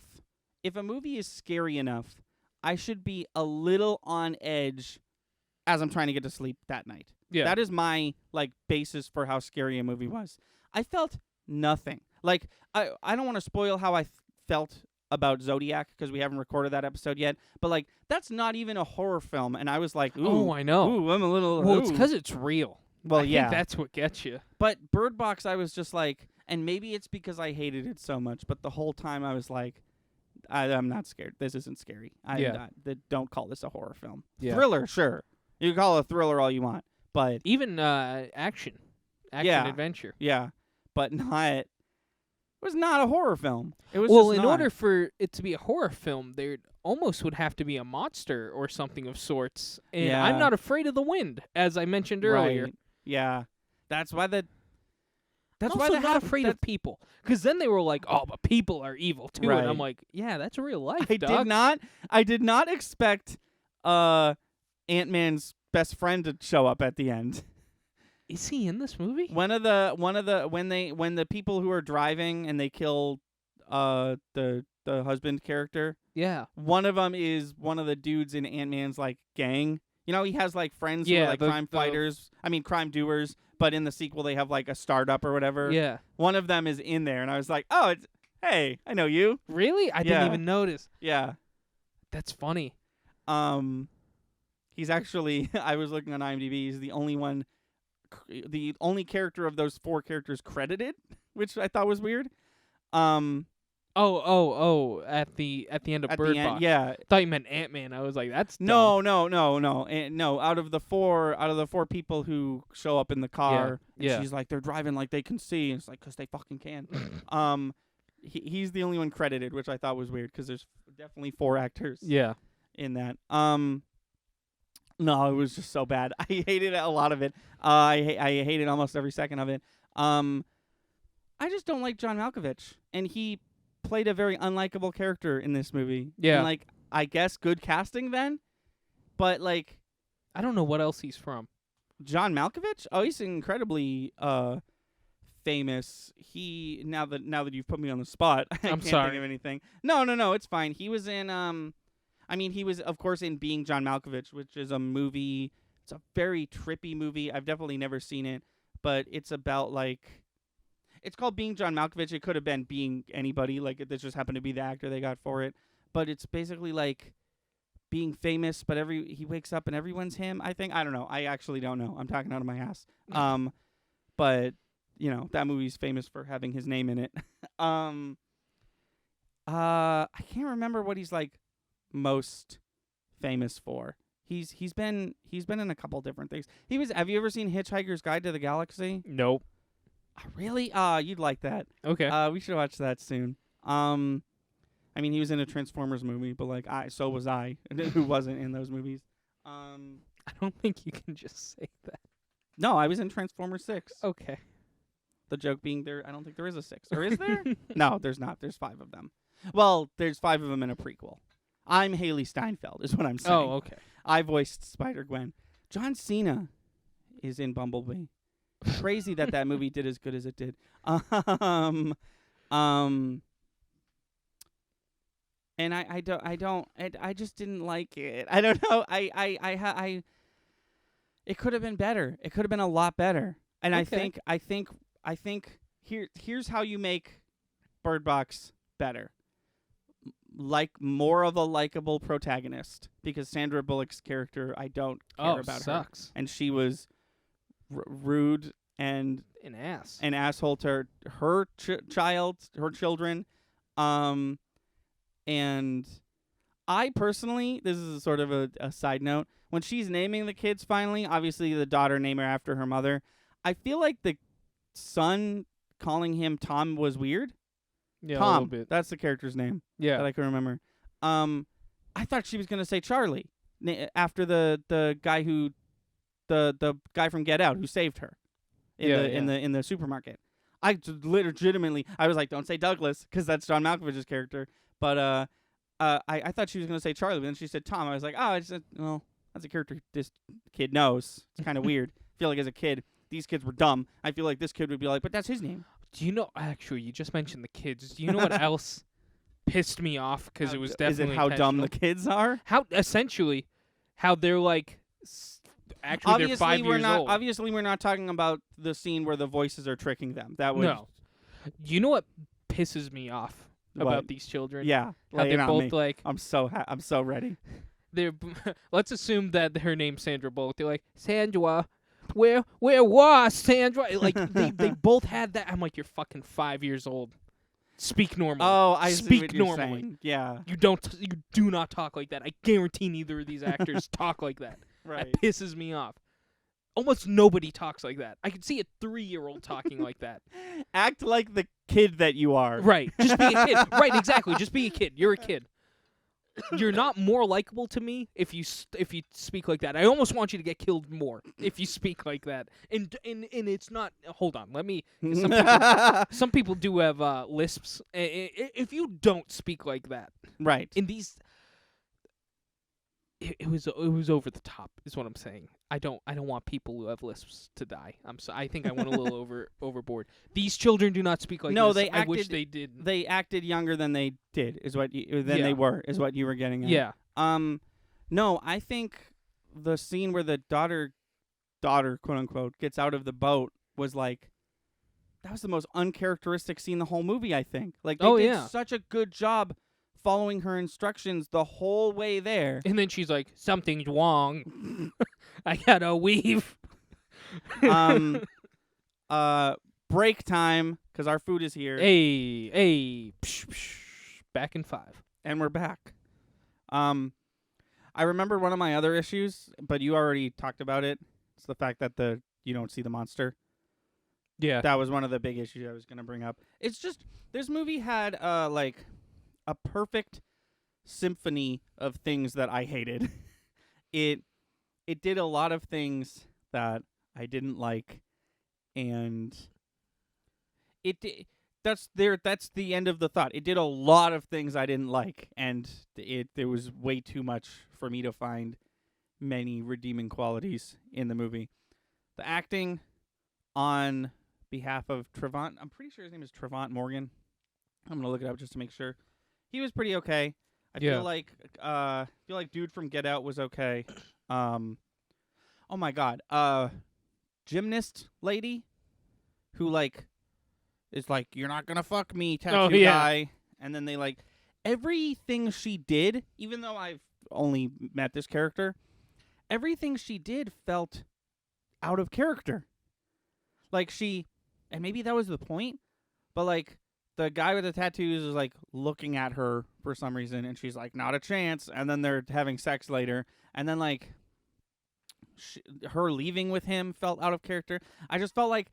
B: if a movie is scary enough, I should be a little on edge as I'm trying to get to sleep that night.
C: Yeah.
B: That is my basis for how scary a movie was. I felt nothing. Like I don't want to spoil how I felt about Zodiac because we haven't recorded that episode yet. But like, that's not even a horror film, and I was like, ooh,
C: Oh, I know.
B: ooh, I'm a little.
C: Well, it's
B: ooh.
C: because it's real.
B: Well,
C: I
B: yeah,
C: think that's what gets you.
B: but Bird Box, I was just like, and maybe it's because I hated it so much, but the whole time I was like, I'm not scared. This isn't scary.
C: Yeah.
B: Don't call this a horror film.
C: Yeah.
B: Thriller, sure. You can call it a thriller all you want, but
C: Even action
B: Yeah.
C: adventure.
B: yeah, but not. It was not a horror film. It was
C: Well,
B: just
C: in
B: not.
C: order for it to be a horror film, there almost would have to be a monster or something of sorts. And I'm
B: Yeah.
C: not afraid of the wind, as I mentioned earlier.
B: Right. Yeah, that's why the. That's
C: I'm
B: why
C: also
B: they
C: not
B: have
C: afraid
B: that,
C: of people, because then they were like, "Oh, but people are evil too," and I'm
B: Right.
C: like, "Yeah, that's real life,
B: I
C: dog."
B: did not expect Ant-Man's best friend to show up at the end.
C: Is he in this movie?
B: When the people who are driving and they kill the husband character,
C: Yeah.
B: one of them is one of the dudes in Ant-Man's like gang. You know, he has like friends who are
C: Yeah,
B: like crime doers, but in the sequel they have like a startup or whatever.
C: Yeah.
B: One of them is in there and I was like, "Oh, hey, I know you."
C: Really? I
B: Yeah.
C: didn't even notice.
B: Yeah.
C: That's funny.
B: He's actually I was looking on IMDb, he's the only character of those 4 characters credited, which I thought was weird.
C: Oh! At the end of
B: At
C: Bird
B: the end,
C: Box.
B: yeah.
C: I thought you meant Ant-Man. I was like, that's dumb.
B: No. And no, out of the four people who show up in the car,
C: yeah.
B: she's like, they're driving like they can see. And it's like, 'cause they fucking can. He's the only one credited, which I thought was weird because there's definitely 4 actors
C: Yeah.
B: in that. No, it was just so bad. I hated a lot of it. I hated almost every second of it. I just don't like John Malkovich, and he played a very unlikable character in this movie.
C: Yeah.
B: And, like, I guess good casting then, but like
C: I don't know what else he's from.
B: John Malkovich, oh, he's incredibly famous. He now that you've put me on the spot, I
C: I'm
B: can't
C: sorry.
B: think of anything. No, it's fine. He was in he was of course in Being John Malkovich, which is a movie. It's a very trippy movie. I've definitely never seen it, but it's about like. It's called Being John Malkovich. It could have been Being Anybody. Like, this just happened to be the actor they got for it. But it's basically like being famous, but he wakes up and everyone's him, I think. I don't know. I actually don't know. I'm talking out of my ass. But, you know, that movie's famous for having his name in it. I can't remember what he's, like, most famous for. He's been in a couple different things. Have you ever seen Hitchhiker's Guide to the Galaxy?
C: Nope.
B: Really? You'd like that.
C: Okay.
B: We should watch that soon. I mean, he was in a Transformers movie, but like, so was I, who wasn't in those movies.
C: I don't think you can just say that.
B: No, I was in Transformers 6.
C: Okay.
B: The joke being I don't think there is a 6. Or is there? No, there's not. There's 5 of them. Well, there's 5 of them in a prequel. I'm Haley Steinfeld, is what I'm saying.
C: Oh, okay.
B: I voiced Spider-Gwen. John Cena is in Bumblebee. Crazy that movie did as good as it did. And I just didn't like it. I don't know. It could have been better. It could have been a lot better. And
C: Okay.
B: I think here's how you make Bird Box better. Like more of a likable protagonist, because Sandra Bullock's character, I don't care about her.
C: sucks.
B: And she was rude and
C: An ass.
B: an asshole to her her children. And I personally, this is sort of a side note, when she's naming the kids finally, obviously the daughter named her after her mother, I feel like the son calling him Tom was weird.
C: Yeah, a
B: Tom,
C: little bit.
B: that's the character's name
C: Yeah.
B: that I can remember. I thought she was going to say Charlie after the guy who the guy from Get Out who saved her in the supermarket. I legitimately I was like, don't say Douglas, because that's John Malkovich's character. But I thought she was going to say Charlie, but then she said Tom. I was like, oh, well, that's a character this kid knows. It's kind of weird. I feel like as a kid, these kids were dumb. I feel like this kid would be like, but that's his name.
C: Do you know? Actually, you just mentioned the kids. Do you know what else pissed me off? Because it was definitely
B: Is it how dumb the
C: intentional?
B: kids are?
C: How they're like. Actually, they're 5 years old.
B: Obviously, we're not talking about the scene where the voices are tricking them. That was
C: No. You know what pisses me off
B: What?
C: about these children.
B: Yeah,
C: How
B: lay it
C: they're
B: on
C: both
B: me.
C: like
B: I'm so ready.
C: they're. Let's assume that her name's Sandra Bullock. They're like, Sandra, where was Sandra? Like they both had that. I'm like, you're fucking 5 years old. Speak normally.
B: Oh, I see
C: Speak
B: what you're
C: normally.
B: saying. Yeah,
C: You do not talk like that. I guarantee neither of these actors talk like that.
B: right.
C: That pisses me off. Almost nobody talks like that. I can see a 3-year-old talking like that.
B: Act like the kid that you are.
C: Right. Just be a kid. Right, exactly. Just be a kid. You're a kid. You're not more likable to me if you speak like that. I almost want you to get killed more if you speak like that. And it's not. Hold on. Let me. Some people do have lisps. If you don't speak like that,
B: Right.
C: in these, it was over the top. Is what I'm saying. I don't want people who have lisps to die. I think I went a little overboard. These children do not speak like
B: No,
C: this.
B: they
C: I wish
B: acted-
C: they did.
B: They acted younger than they did. Is what you, than
C: Yeah.
B: they were. Is what you were getting at.
C: Yeah.
B: No, I think the scene where the daughter, quote unquote, gets out of the boat was like, that was the most uncharacteristic scene in the whole movie. I think. Like, they did such a good job following her instructions the whole way there.
C: And then she's like, something's wrong. I gotta weave.
B: Break time, because our food is here.
C: Hey, psh, psh, back in 5.
B: And we're back. I remember one of my other issues, but you already talked about it. It's the fact that you don't see the monster.
C: Yeah.
B: That was one of the big issues I was going to bring up. It's just, this movie had like a perfect symphony of things that I hated. It did a lot of things that I didn't like, and that's the end of the thought. It did a lot of things I didn't like, and there was way too much for me to find many redeeming qualities in the movie. The acting on behalf of Trevant, I'm pretty sure his name is Trevant Morgan. I'm gonna look it up just to make sure. He was pretty okay. I feel like dude from Get Out was okay. Oh my god. Gymnast lady who like is like, you're not gonna fuck me, tattoo guy. And then they like everything she did, even though I've only met this character, everything she did felt out of character. Like and maybe that was the point, but like the guy with the tattoos is like looking at her for some reason, and she's like, not a chance. And then they're having sex later, and then like her leaving with him felt out of character. I just felt like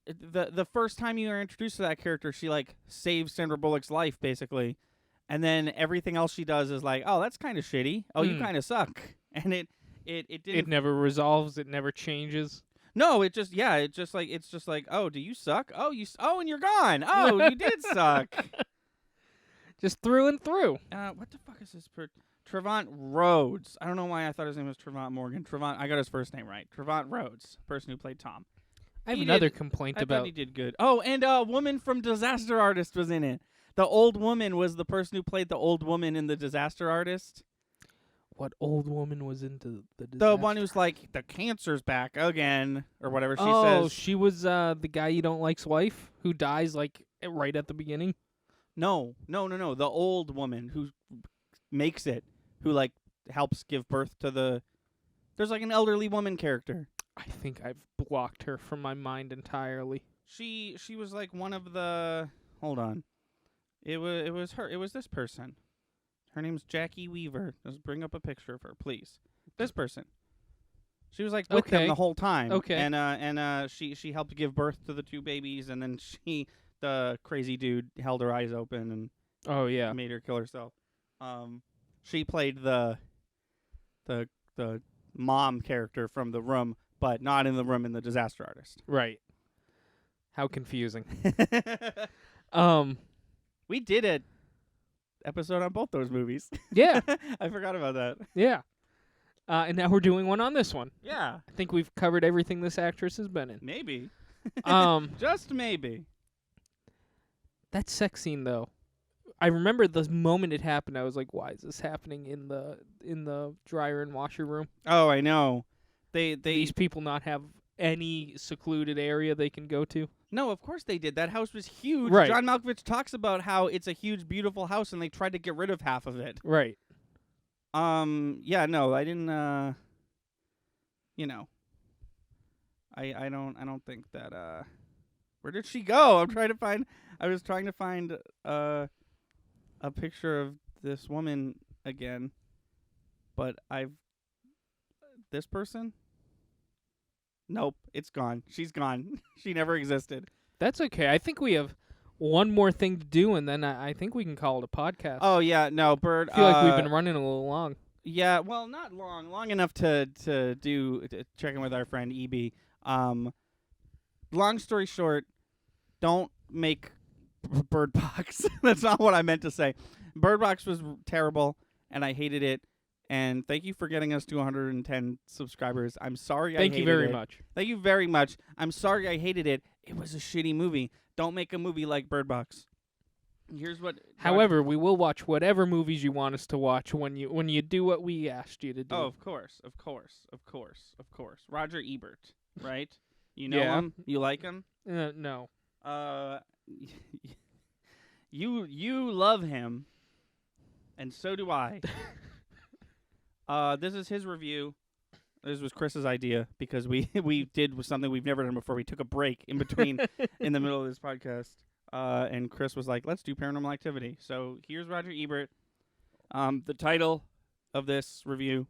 B: the first time you were introduced to that character, she like saves Sandra Bullock's life basically, and then everything else she does is like, oh, that's kind of shitty. Oh, you kind of suck, and it didn't.
C: It never resolves. It never changes.
B: No, it's just like, oh, do you suck? Oh, and you're gone. Oh, you did suck.
C: Just through and through.
B: What the fuck is this? Trevant Rhodes. I don't know why I thought his name was Trevant Morgan. Trevant. I got his first name right. Trevant Rhodes, person who played Tom.
C: I have another complaint
B: I
C: about.
B: thought he did good. Oh, and a woman from Disaster Artist was in it. The old woman was the person who played the old woman in the Disaster Artist.
C: What old woman was into the disaster?
B: The one who's like, the cancer's back again, or whatever she says.
C: Oh, she was the guy you don't like's wife who dies like right at the beginning.
B: No. The old woman who makes it, who like helps give birth to the. There's like an elderly woman character.
C: I think I've blocked her from my mind entirely.
B: She was like one of the. Hold on. It was her. It was this person. Her name's Jackie Weaver. Let's bring up a picture of her, please. This person. She was like with them the whole time.
C: Okay.
B: And she helped give birth to the 2 babies, and then the crazy dude held her eyes open and made her kill herself. She played the mom character from The Room, but not in The Room in The Disaster Artist.
C: Right. How confusing.
B: We did it. Episode on both those movies.
C: Yeah.
B: I forgot about that.
C: Yeah. And now we're doing one on this one.
B: Yeah.
C: I think we've covered everything this actress has been in.
B: Maybe.
C: Just
B: maybe.
C: That sex scene though. I remember the moment it happened, I was like, why is this happening in the dryer and washer room?
B: Oh, I know. They
C: These people not have any secluded area they can go to?
B: No, of course they did. That house was huge.
C: Right.
B: John Malkovich talks about how it's a huge, beautiful house, and they tried to get rid of half of it.
C: Right.
B: Yeah, no, I didn't. You know, I don't think that. Where did she go? I was trying to find a picture of this woman again, but this person. Nope, it's gone. She's gone. She never existed.
C: That's okay. I think we have one more thing to do, and then I think we can call it a podcast.
B: Oh yeah, no, Bird.
C: I feel like we've been running a little long.
B: Yeah, well, not long enough to check in with our friend EB. Long story short, don't make Bird Box. That's not what I meant to say. Bird Box was terrible, and I hated it. And thank you for getting us to 110 subscribers. I'm sorry I hated it.
C: Thank you very much.
B: Thank you very much. I'm sorry I hated it. It was a shitty movie. Don't make a movie like Bird Box. Here's what.
C: However, we will watch whatever movies you want us to watch when you do what we asked you to do.
B: Oh, of course. Roger Ebert, right? You know
C: Yeah.
B: him? You like him?
C: No.
B: You love him, and so do I. This is his review. This was Chris's idea because we did something we've never done before. We took a break in between in the middle of this podcast. And Chris was like, let's do Paranormal Activity. So here's Roger Ebert. The title of this review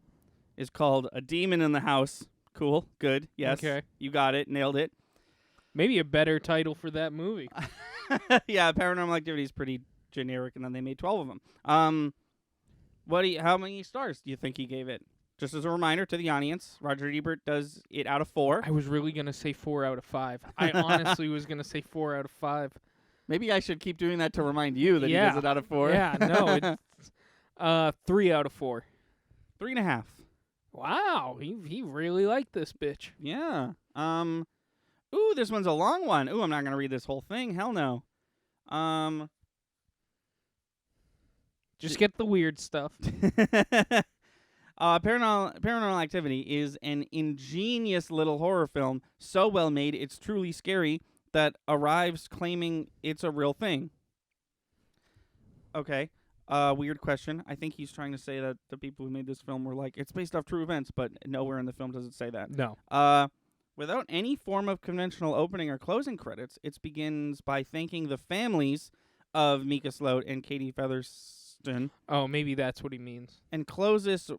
B: is called A Demon in the House. Cool. Good. Yes.
C: Okay.
B: You got it. Nailed it.
C: Maybe a better title for that movie.
B: Yeah, Paranormal Activity is pretty generic, and then they made 12 of them. How many stars do you think he gave it? Just as a reminder to the audience, Roger Ebert does it out of 4.
C: I was really going to say 4 out of 5. I honestly was going to say 4 out of 5.
B: Maybe I should keep doing that to remind you that he does it out of 4.
C: Yeah, no, it's 3 out of 4.
B: 3.5.
C: Wow, he really liked this bitch.
B: Yeah. Ooh, this one's a long one. Ooh, I'm not gonna read this whole thing. Hell no.
C: Just get the weird stuff.
B: Paranormal Activity is an ingenious little horror film, so well made it's truly scary, that arrives claiming it's a real thing. Okay. Weird question. I think he's trying to say that the people who made this film were like, it's based off true events, but nowhere in the film does it say that.
C: No.
B: Without any form of conventional opening or closing credits, it begins by thanking the families of Micah Sloat and Katie Featherston,
C: Oh, maybe that's what he means.
B: and closes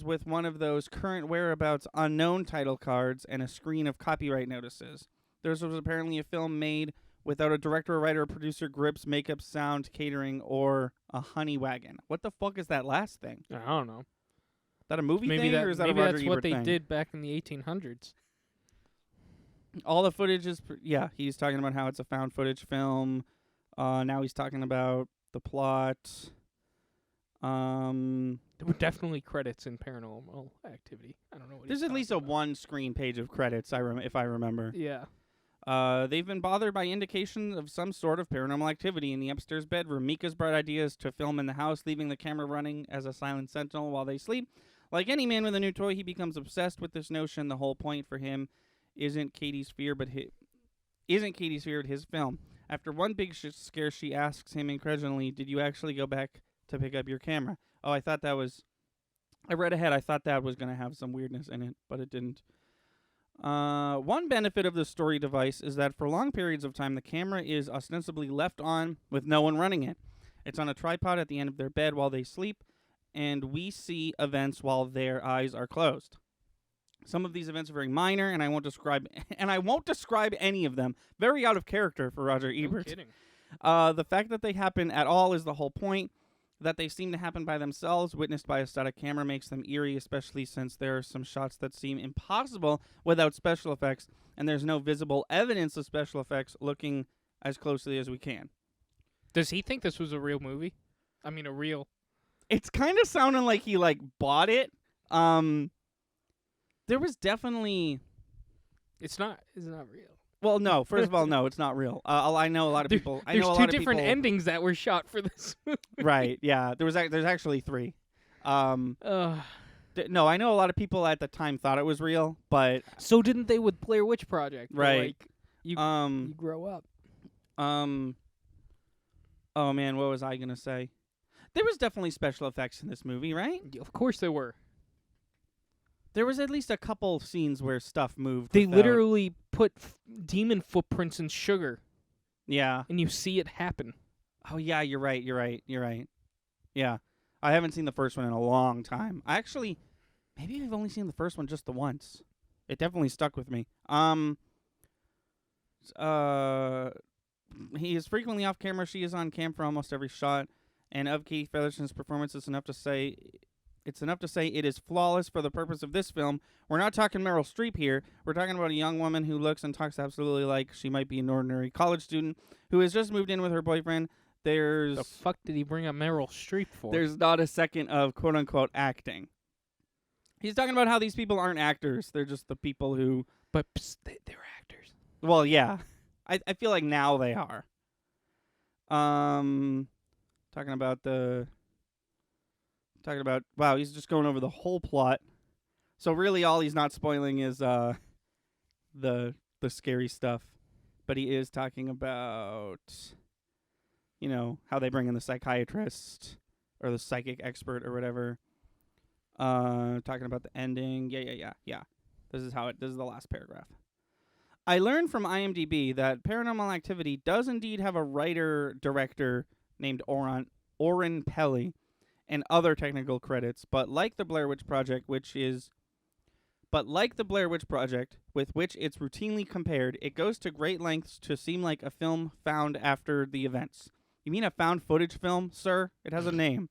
B: with one of those current whereabouts unknown title cards and a screen of copyright notices. This was apparently a film made without a director, writer, producer, grips, makeup, sound, catering, or a honey wagon. What the fuck is that last thing? Is
C: I don't know.
B: that a movie
C: Maybe
B: thing,
C: that
B: or is that
C: maybe
B: a Roger
C: that's
B: Ebert
C: what they
B: thing?
C: did back in the 1800s.
B: All the footage is... yeah, he's talking about how it's a found footage film. Now he's talking about the plot.
C: There were definitely credits in Paranormal Activity. I don't know what
B: There's
C: he's
B: at least a
C: talking about.
B: one-screen page of credits, if I remember.
C: Yeah.
B: They've been bothered by indications of some sort of paranormal activity in the upstairs bedroom. Micah's brought ideas to film in the house, leaving the camera running as a silent sentinel while they sleep. Like any man with a new toy, he becomes obsessed with this notion. The whole point for him isn't Katie's fear, but his film. After one big scare, she asks him incredulously, "Did you actually go back to pick up your camera?" Oh, I read ahead. I thought that was going to have some weirdness in it, but it didn't. One benefit of the story device is that for long periods of time, the camera is ostensibly left on with no one running it. It's on a tripod at the end of their bed while they sleep, and we see events while their eyes are closed. Some of these events are very minor, and I won't describe any of them. Very out of character for Roger Ebert.
C: No kidding.
B: The fact that they happen at all is the whole point. That they seem to happen by themselves, witnessed by a static camera, makes them eerie, especially since there are some shots that seem impossible without special effects, and there's no visible evidence of special effects looking as closely as we can.
C: Does he think this was a real movie? I mean, a real...
B: It's kind of sounding like he, bought it. There was definitely...
C: It's not real.
B: Well, no. First of all, no, it's not real. I know a lot of people...
C: There's
B: know a
C: two
B: lot of
C: different
B: people,
C: endings that were shot for this movie.
B: Right, yeah. There's actually 3.
C: Ugh.
B: No, I know a lot of people at the time thought it was real, but...
C: So didn't they with Blair Witch Project?
B: Right.
C: You grow up.
B: Oh man, what was I gonna say? There was definitely special effects in this movie, right?
C: Of course there were.
B: There was at least a couple scenes where stuff moved.
C: They
B: without-
C: literally put demon footprints in sugar,
B: Yeah.
C: and you see it happen.
B: Oh yeah, you're right. Yeah, I haven't seen the first one in a long time. Maybe I've only seen the first one just the once. It definitely stuck with me. He is frequently off camera. She is on cam for almost every shot. And of Keith Featherston's performance, it's enough to say it is flawless for the purpose of this film. We're not talking Meryl Streep here. We're talking about a young woman who looks and talks absolutely like she might be an ordinary college student who has just moved in with her boyfriend.
C: The fuck did he bring up Meryl Streep for?
B: There's not a second of quote-unquote acting. He's talking about how these people aren't actors. They're just the people who...
C: But they're actors.
B: Well, yeah. I feel like now they are. Talking about... Wow, he's just going over the whole plot. So really all he's not spoiling is the scary stuff. But he is talking about... You know, how they bring in the psychiatrist or the psychic expert or whatever. Talking about the ending. Yeah. This is the last paragraph. I learned from IMDb that Paranormal Activity does indeed have a writer-director named Oren Peli and other technical credits, but like the Blair Witch Project, with which it's routinely compared, it goes to great lengths to seem like a film found after the events. You mean a found footage film, sir? It has a name.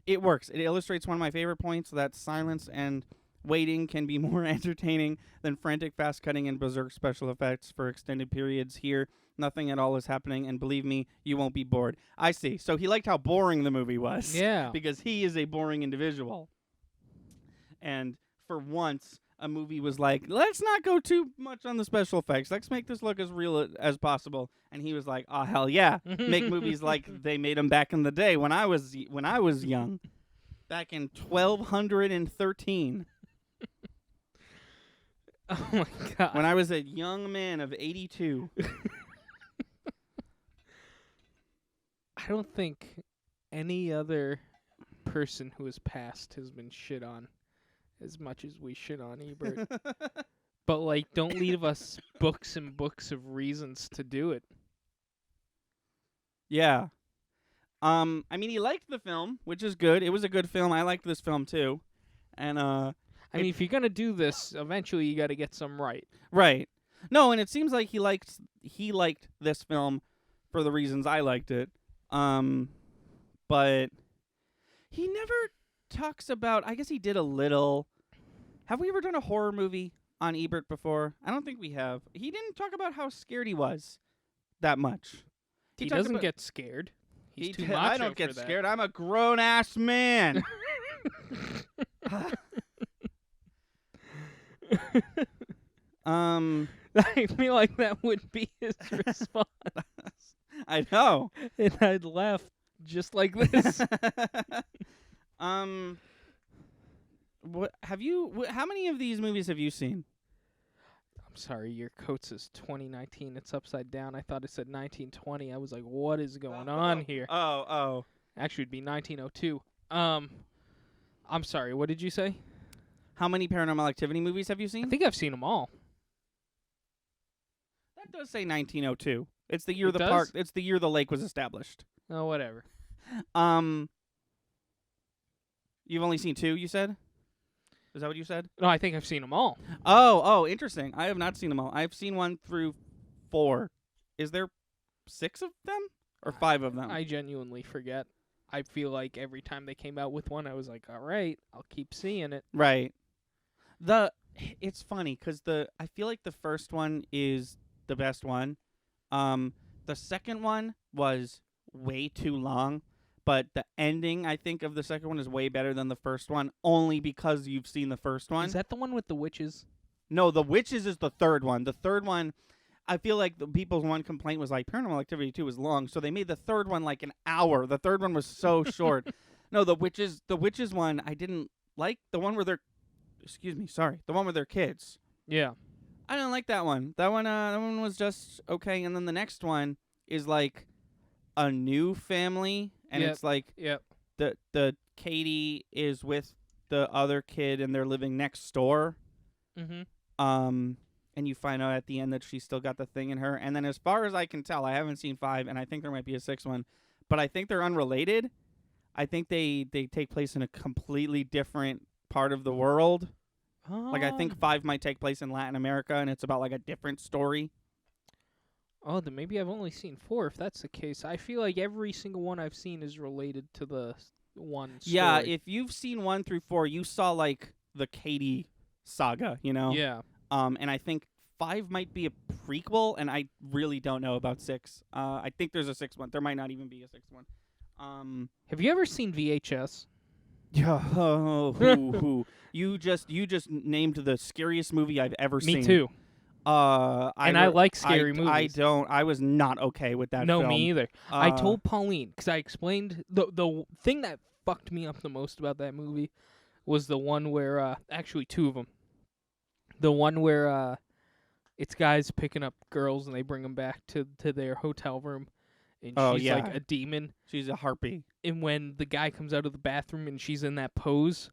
B: It works. It illustrates one of my favorite points, that silence and waiting can be more entertaining than frantic, fast-cutting, and berserk special effects for extended periods. Here, nothing at all is happening, and believe me, you won't be bored. I see. So he liked how boring the movie was.
C: Yeah.
B: Because he is a boring individual. And for once, a movie was like, let's not go too much on the special effects. Let's make this look as real as possible. And he was like, oh, hell yeah. Make movies like they made them back in the day when I was young. Back in 1213.
C: Oh, my God.
B: When I was a young man of 82.
C: I don't think any other person who has passed has been shit on as much as we shit on Ebert. But, like, don't leave us books and books of reasons to do it.
B: Yeah. I mean, he liked the film, which is good. It was a good film. I liked this film, too. And,
C: I mean, if you're going to do this, eventually you got to get some right.
B: Right. No, and it seems like he liked this film for the reasons I liked it. But he never talks about, I guess he did a little. Have we ever done a horror movie on Ebert before? I don't think we have. He didn't talk about how scared he was that much.
C: He
B: talked
C: doesn't
B: about-
C: get scared. He's too
B: I
C: macho
B: don't get
C: for that.
B: scared. I'm a grown-ass man.
C: I feel like that would be his response.
B: I know.
C: And I'd laugh just like this.
B: What have you? How many of these movies have you seen?
C: I'm sorry, your coat says 2019. It's upside down. I thought it said 1920. I was like, what is going on here?
B: Oh.
C: Actually, it'd be 1902. I'm sorry, what did you say?
B: How many Paranormal Activity movies have you
C: I
B: seen?
C: think I've seen them all.
B: That does say 1902. It's the year
C: It
B: the
C: does?
B: park. It's the year the lake was established.
C: Oh, whatever.
B: You've only seen 2, you said? Is that what you said?
C: No, I think I've seen them all.
B: Oh, interesting. I have not seen them all. I've seen 1 through 4. Is there 6 of them or 5 of them?
C: I genuinely forget. I feel like every time they came out with one, I was like, all right, I'll keep seeing it.
B: Right. It's funny because I feel like the first one is the best one. The second one was way too long, but the ending I think of the second one is way better than the first one, only because you've seen the first one.
C: Is that the one with the witches?
B: No, the Witches is the third one. The third one, I feel like the people's one complaint was like Paranormal Activity 2 was long, so they made the third one like an hour. The third one was so short. No, the Witches one I didn't like. The one where they're, the one with their kids.
C: Yeah.
B: I didn't like that one. That one was just okay. And then the next one is like a new family, and
C: Yep.
B: it's like
C: Yep.
B: the Katie is with the other kid, and they're living next door.
C: Mm-hmm.
B: And you find out at the end that she's still got the thing in her. And then, as far as I can tell, I haven't seen 5, and I think there might be a 6th one, but I think they're unrelated. I think they take place in a completely different part of the world. Like, I think 5 might take place in Latin America, and it's about like a different story.
C: Oh, then maybe I've only seen 4. If that's the case, I feel like every single one I've seen is related to the one story.
B: Yeah, if you've seen 1 through 4, you saw like the Katie saga, you know.
C: Yeah.
B: And I think 5 might be a prequel, and I really don't know about 6. I think there's a 6th one. There might not even be a 6th one.
C: Have you ever seen VHS?
B: Yeah. You just named the scariest movie I've ever seen.
C: Me too. I like scary movies.
B: I was not okay with that
C: No,
B: film.
C: me either. I told Pauline, because I explained the thing that fucked me up the most about that movie was the one where actually 2 of them. The one where it's guys picking up girls and they bring them back to their hotel room, and she's like a demon.
B: She's a harpy.
C: And when the guy comes out of the bathroom and she's in that pose,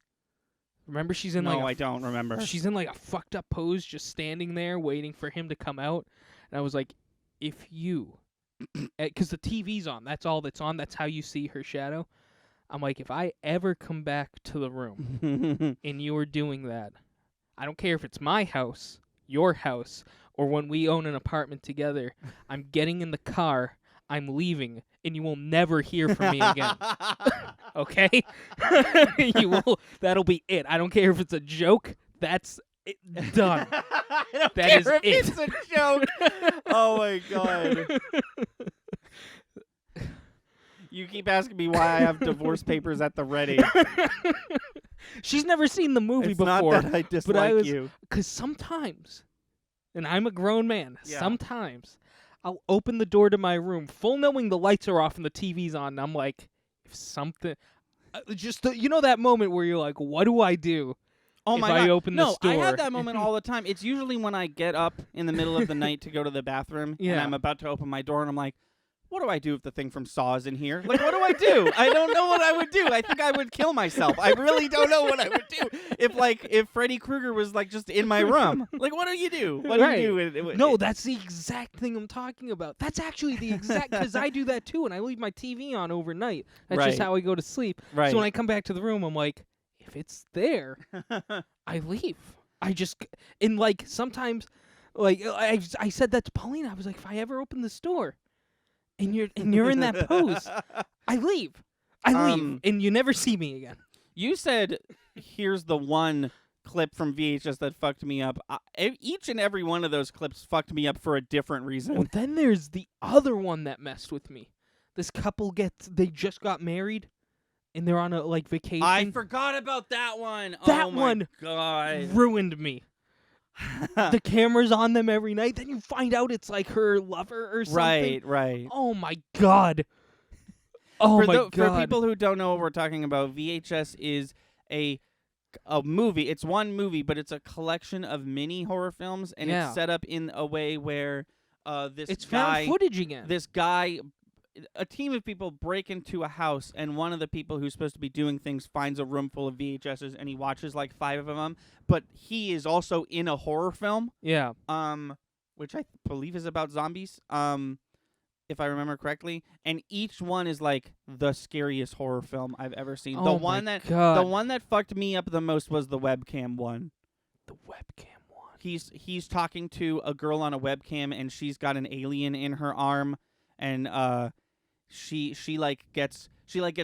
C: remember she's in
B: I don't remember.
C: She's in like a fucked up pose, just standing there waiting for him to come out. And I was like, if you, because the TV's on, that's all that's on. That's how you see her shadow. I'm like, if I ever come back to the room and you are doing that, I don't care if it's my house, your house, or when we own an apartment together, I'm getting in the car, I'm leaving, and you will never hear from me again. Okay? You will. That'll be it. I don't care if it's a joke. That's it, done.
B: I don't
C: That
B: care
C: is
B: if
C: it.
B: it's a joke. Oh my god. You keep asking me why I have divorce papers at the ready.
C: She's never seen the movie
B: It's
C: before.
B: not that I dislike you.
C: Because sometimes, and I'm a grown man,
B: Yeah.
C: sometimes I'll open the door to my room, full knowing the lights are off and the TV's on, and I'm like, if something... you know that moment where you're like, what do I do?
B: Oh
C: if
B: my
C: I
B: god!
C: open
B: no,
C: this door.
B: I have that moment all the time. It's usually when I get up in the middle of the night to go to the bathroom, and
C: Yeah.
B: I'm about to open my door, and I'm like, "What do I do if the thing from Saw is in here? Like, what do I do? I don't know what I would do. I think I would kill myself. I really don't know what I would do if Freddy Krueger was like just in my room. Like, what do you do? What
C: Right.
B: do you do?
C: No, that's the exact thing I'm talking about. That's actually the exact... Because I do that too, and I leave my TV on overnight. That's just
B: Right.
C: how I go to sleep.
B: right.
C: So when I come back to the room, I'm like, if it's there... I leave. I just and like sometimes, like I said that to Pauline. I was like, if I ever open this door, and you're in that pose, I leave. I leave, and you never see me again.
B: You said, "Here's the one clip from VHS that fucked me up." Each and every one of those clips fucked me up for a different reason.
C: Well, then there's the other one that messed with me. This couple they just got married, and they're on a like vacation.
B: I forgot about that one.
C: That
B: oh my
C: one
B: God.
C: ruined me. The camera's on them every night. Then you find out it's like her lover or something.
B: Right.
C: Oh my god. Oh
B: for
C: my god.
B: For people who don't know what we're talking about, VHS is a movie. It's one movie, but it's a collection of mini horror films, and
C: Yeah.
B: it's set up in a way where
C: It's found footage again.
B: this guy, a team of people break into a house, and one of the people who's supposed to be doing things finds a room full of VHSs, and he watches like 5 of them. But he is also in a horror film,
C: Yeah.
B: which I believe is about zombies, if I remember correctly. And each one is like the scariest horror film I've ever seen.
C: Oh my God.
B: The one that fucked me up the most was the webcam one.
C: The webcam one.
B: He's talking to a girl on a webcam, and she's got an alien in her arm, and she gets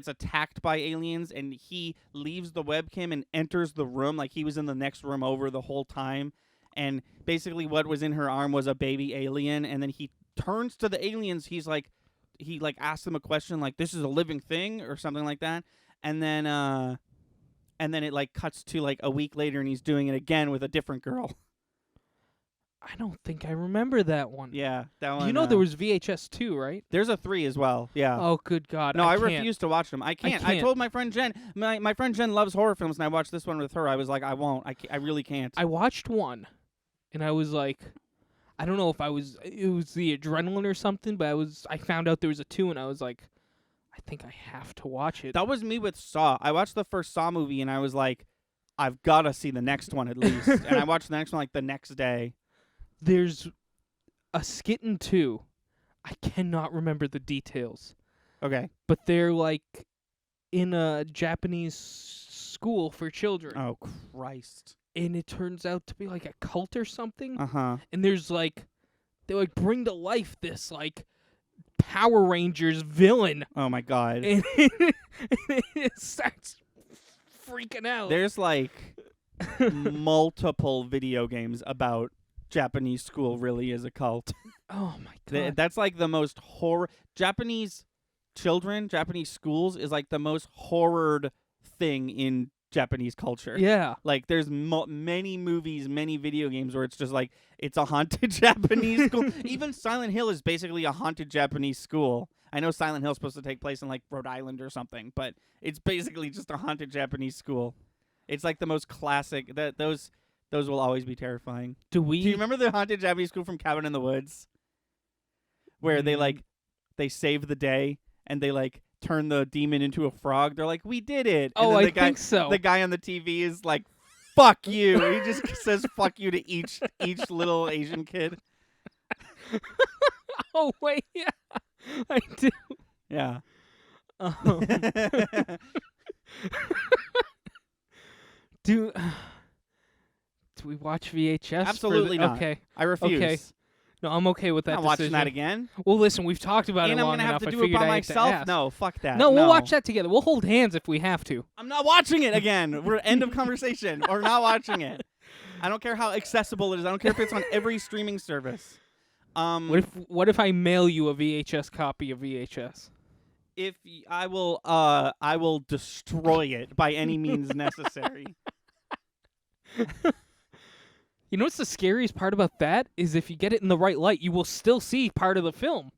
B: attacked by aliens, and he leaves the webcam and enters the room like he was in the next room over the whole time. And basically what was in her arm was a baby alien, and then he turns to the aliens. He asks them a question like, "This is a living thing," or something like that. And then it like cuts to like a week later, and he's doing it again with a different girl.
C: I don't think I remember that one.
B: Yeah, that one.
C: You know there was VHS 2, right?
B: There's a 3 as well. Yeah.
C: Oh, good God.
B: No, I
C: can't.
B: refuse to watch them. I can't. I
C: can't.
B: told my friend Jen. My friend Jen loves horror films, and I watched this one with her. I was like, I won't. I really can't.
C: I watched one, and I was like, I don't know if it was the adrenaline or something, but I found out there was a 2, and I was like, I think I have to watch it.
B: That was me with Saw. I watched the first Saw movie, and I was like, I've got to see the next one at least. And I watched the next one like the next day.
C: There's a skit in 2. I cannot remember the details,
B: Okay.
C: but they're like in a Japanese school for children,
B: Oh, Christ.
C: and it turns out to be like a cult or something.
B: Uh-huh.
C: And there's like, they like bring to life this like Power Rangers villain,
B: Oh, my God.
C: and it starts freaking out.
B: There's like multiple video games about Japanese school really is a cult.
C: Oh my god.
B: That's like the most horror. Japanese children, Japanese schools is like the most horrored thing in Japanese culture.
C: Yeah.
B: Like there's many movies, many video games where it's just like it's a haunted Japanese school. Even Silent Hill is basically a haunted Japanese school. I know Silent Hill's supposed to take place in like Rhode Island or something, but it's basically just a haunted Japanese school. It's like the most classic. Those will always be terrifying.
C: Do
B: Do you remember the haunted Japanese school from Cabin in the Woods? Where they save the day and they like turn the demon into a frog. They're like, "We did it." And
C: Oh,
B: then
C: I
B: the guy,
C: think so.
B: The guy on the TV is like, "Fuck you." He just says "fuck you" to each little Asian kid.
C: Oh wait, yeah, I do.
B: Yeah.
C: Do we watch VHS?
B: Absolutely not.
C: Okay.
B: I refuse.
C: Okay. No, I'm okay with that
B: I'm not watching
C: decision.
B: that again.
C: Well, listen, we've talked about
B: And
C: it
B: I'm
C: long
B: gonna have
C: enough.
B: to
C: I
B: do it
C: figured
B: by
C: I had to
B: myself.
C: ask.
B: No, fuck that.
C: No, we'll watch that together. We'll hold hands if we have to.
B: I'm not watching it again. We're end of conversation. We're not watching it. I don't care how accessible it is. I don't care if it's on every streaming service.
C: What if I mail you a VHS copy of VHS?
B: If I will destroy it by any means necessary.
C: You know what's the scariest part about that is if you get it in the right light, you will still see part of the film.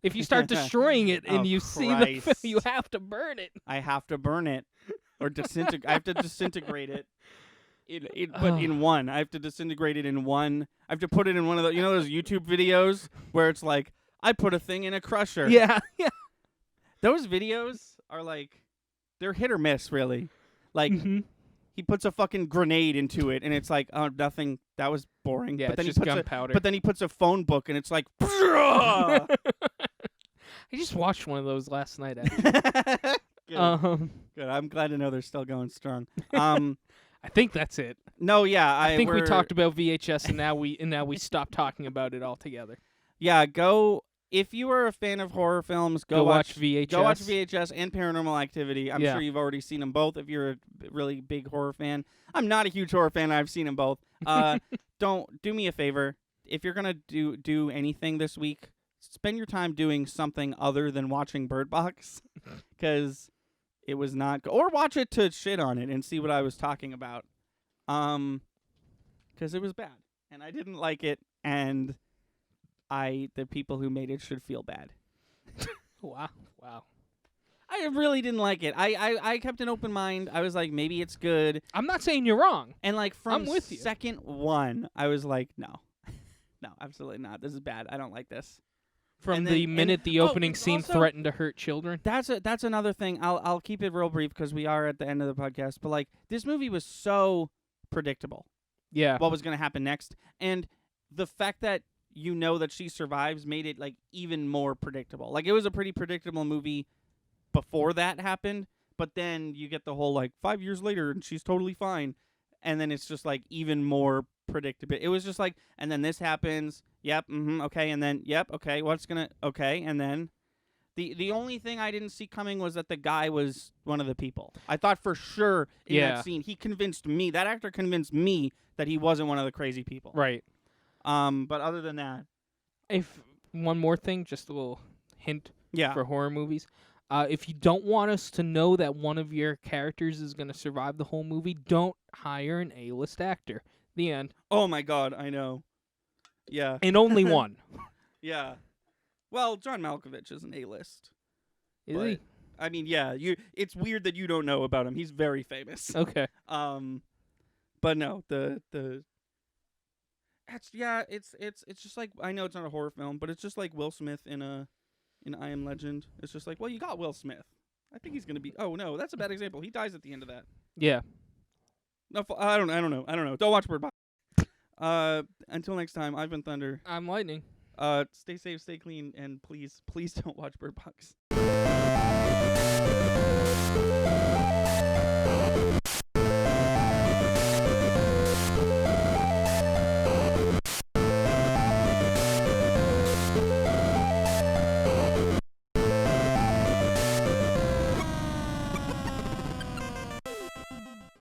C: If you start destroying it and
B: Oh,
C: you see the film,
B: Christ.
C: you have to burn it.
B: I have to burn it or disintegrate. I have to disintegrate it. But in one, I have to disintegrate it in one. I have to put it in one of those, those YouTube videos where it's like, I put a thing in a crusher.
C: Yeah, yeah.
B: Those videos are like, they're hit or miss, really. Like,
C: Mhm.
B: he puts a fucking grenade into it, and it's like, oh, nothing. That was boring.
C: Yeah,
B: but then
C: it's
B: he
C: just
B: puts
C: gunpowder.
B: But then he puts a phone book, and it's like, "Bruh!"
C: I just watched one of those last night. Actually.
B: Good. Good. I'm glad to know they're still going strong.
C: I think that's it.
B: No, yeah,
C: I think we
B: we're-
C: talked about VHS, and now we stopped talking about it altogether.
B: Yeah, go. If you are a fan of horror films,
C: Go watch VHS.
B: Go watch VHS and Paranormal Activity. I'm
C: Yeah.
B: sure you've already seen them both if you're a really big horror fan. I'm not a huge horror fan. I've seen them both. Don't do me a favor. If you're gonna do anything this week, spend your time doing something other than watching Bird Box, because it was not. Or watch it to shit on it and see what I was talking about. Because it was bad and I didn't like it, and the people who made it should feel bad.
C: Wow.
B: I really didn't like it. I kept an open mind. I was like, maybe it's good.
C: I'm not saying you're wrong.
B: And like from
C: I'm with you.
B: second one, I was like, no. No, absolutely not. This is bad. I don't like this.
C: From
B: And
C: the
B: then-
C: minute the
B: oh,
C: opening
B: and
C: scene
B: also-
C: threatened to hurt children.
B: That's another thing. I'll keep it real brief because we are at the end of the podcast. But like, this movie was so predictable.
C: Yeah.
B: What was going to happen next, and the fact that that she survives made it like even more predictable. Like, it was a pretty predictable movie before that happened, but then you get the whole like 5 years later and she's totally fine, and then it's just like even more predictable. It was just like, and then this happens. Yep. Okay. And then yep. Okay. Okay. And then the only thing I didn't see coming was that the guy was one of the people. I thought for sure in
C: Yeah.
B: that scene he convinced me. That actor convinced me that he wasn't one of the crazy people.
C: Right.
B: But other than that,
C: If one more thing, just a little hint
B: yeah.
C: for horror movies. If you don't want us to know that one of your characters is going to survive the whole movie, don't hire an A-list actor. The end.
B: Oh my God, I know. Yeah.
C: And only one.
B: Yeah. Well, John Malkovich is an A-list.
C: Is
B: But-
C: he?
B: I mean, yeah. It's weird that you don't know about him. He's very famous.
C: Okay.
B: But no, the It's just like, I know it's not a horror film, but it's just like Will Smith in I Am Legend. It's just like, well, you got Will Smith. I think he's gonna be. Oh no, that's a bad example. He dies at the end of that.
C: Yeah.
B: No, I don't know. Don't watch Bird Box. Until next time, I've been Thunder.
C: I'm Lightning.
B: Stay safe, stay clean, and please don't watch Bird Box.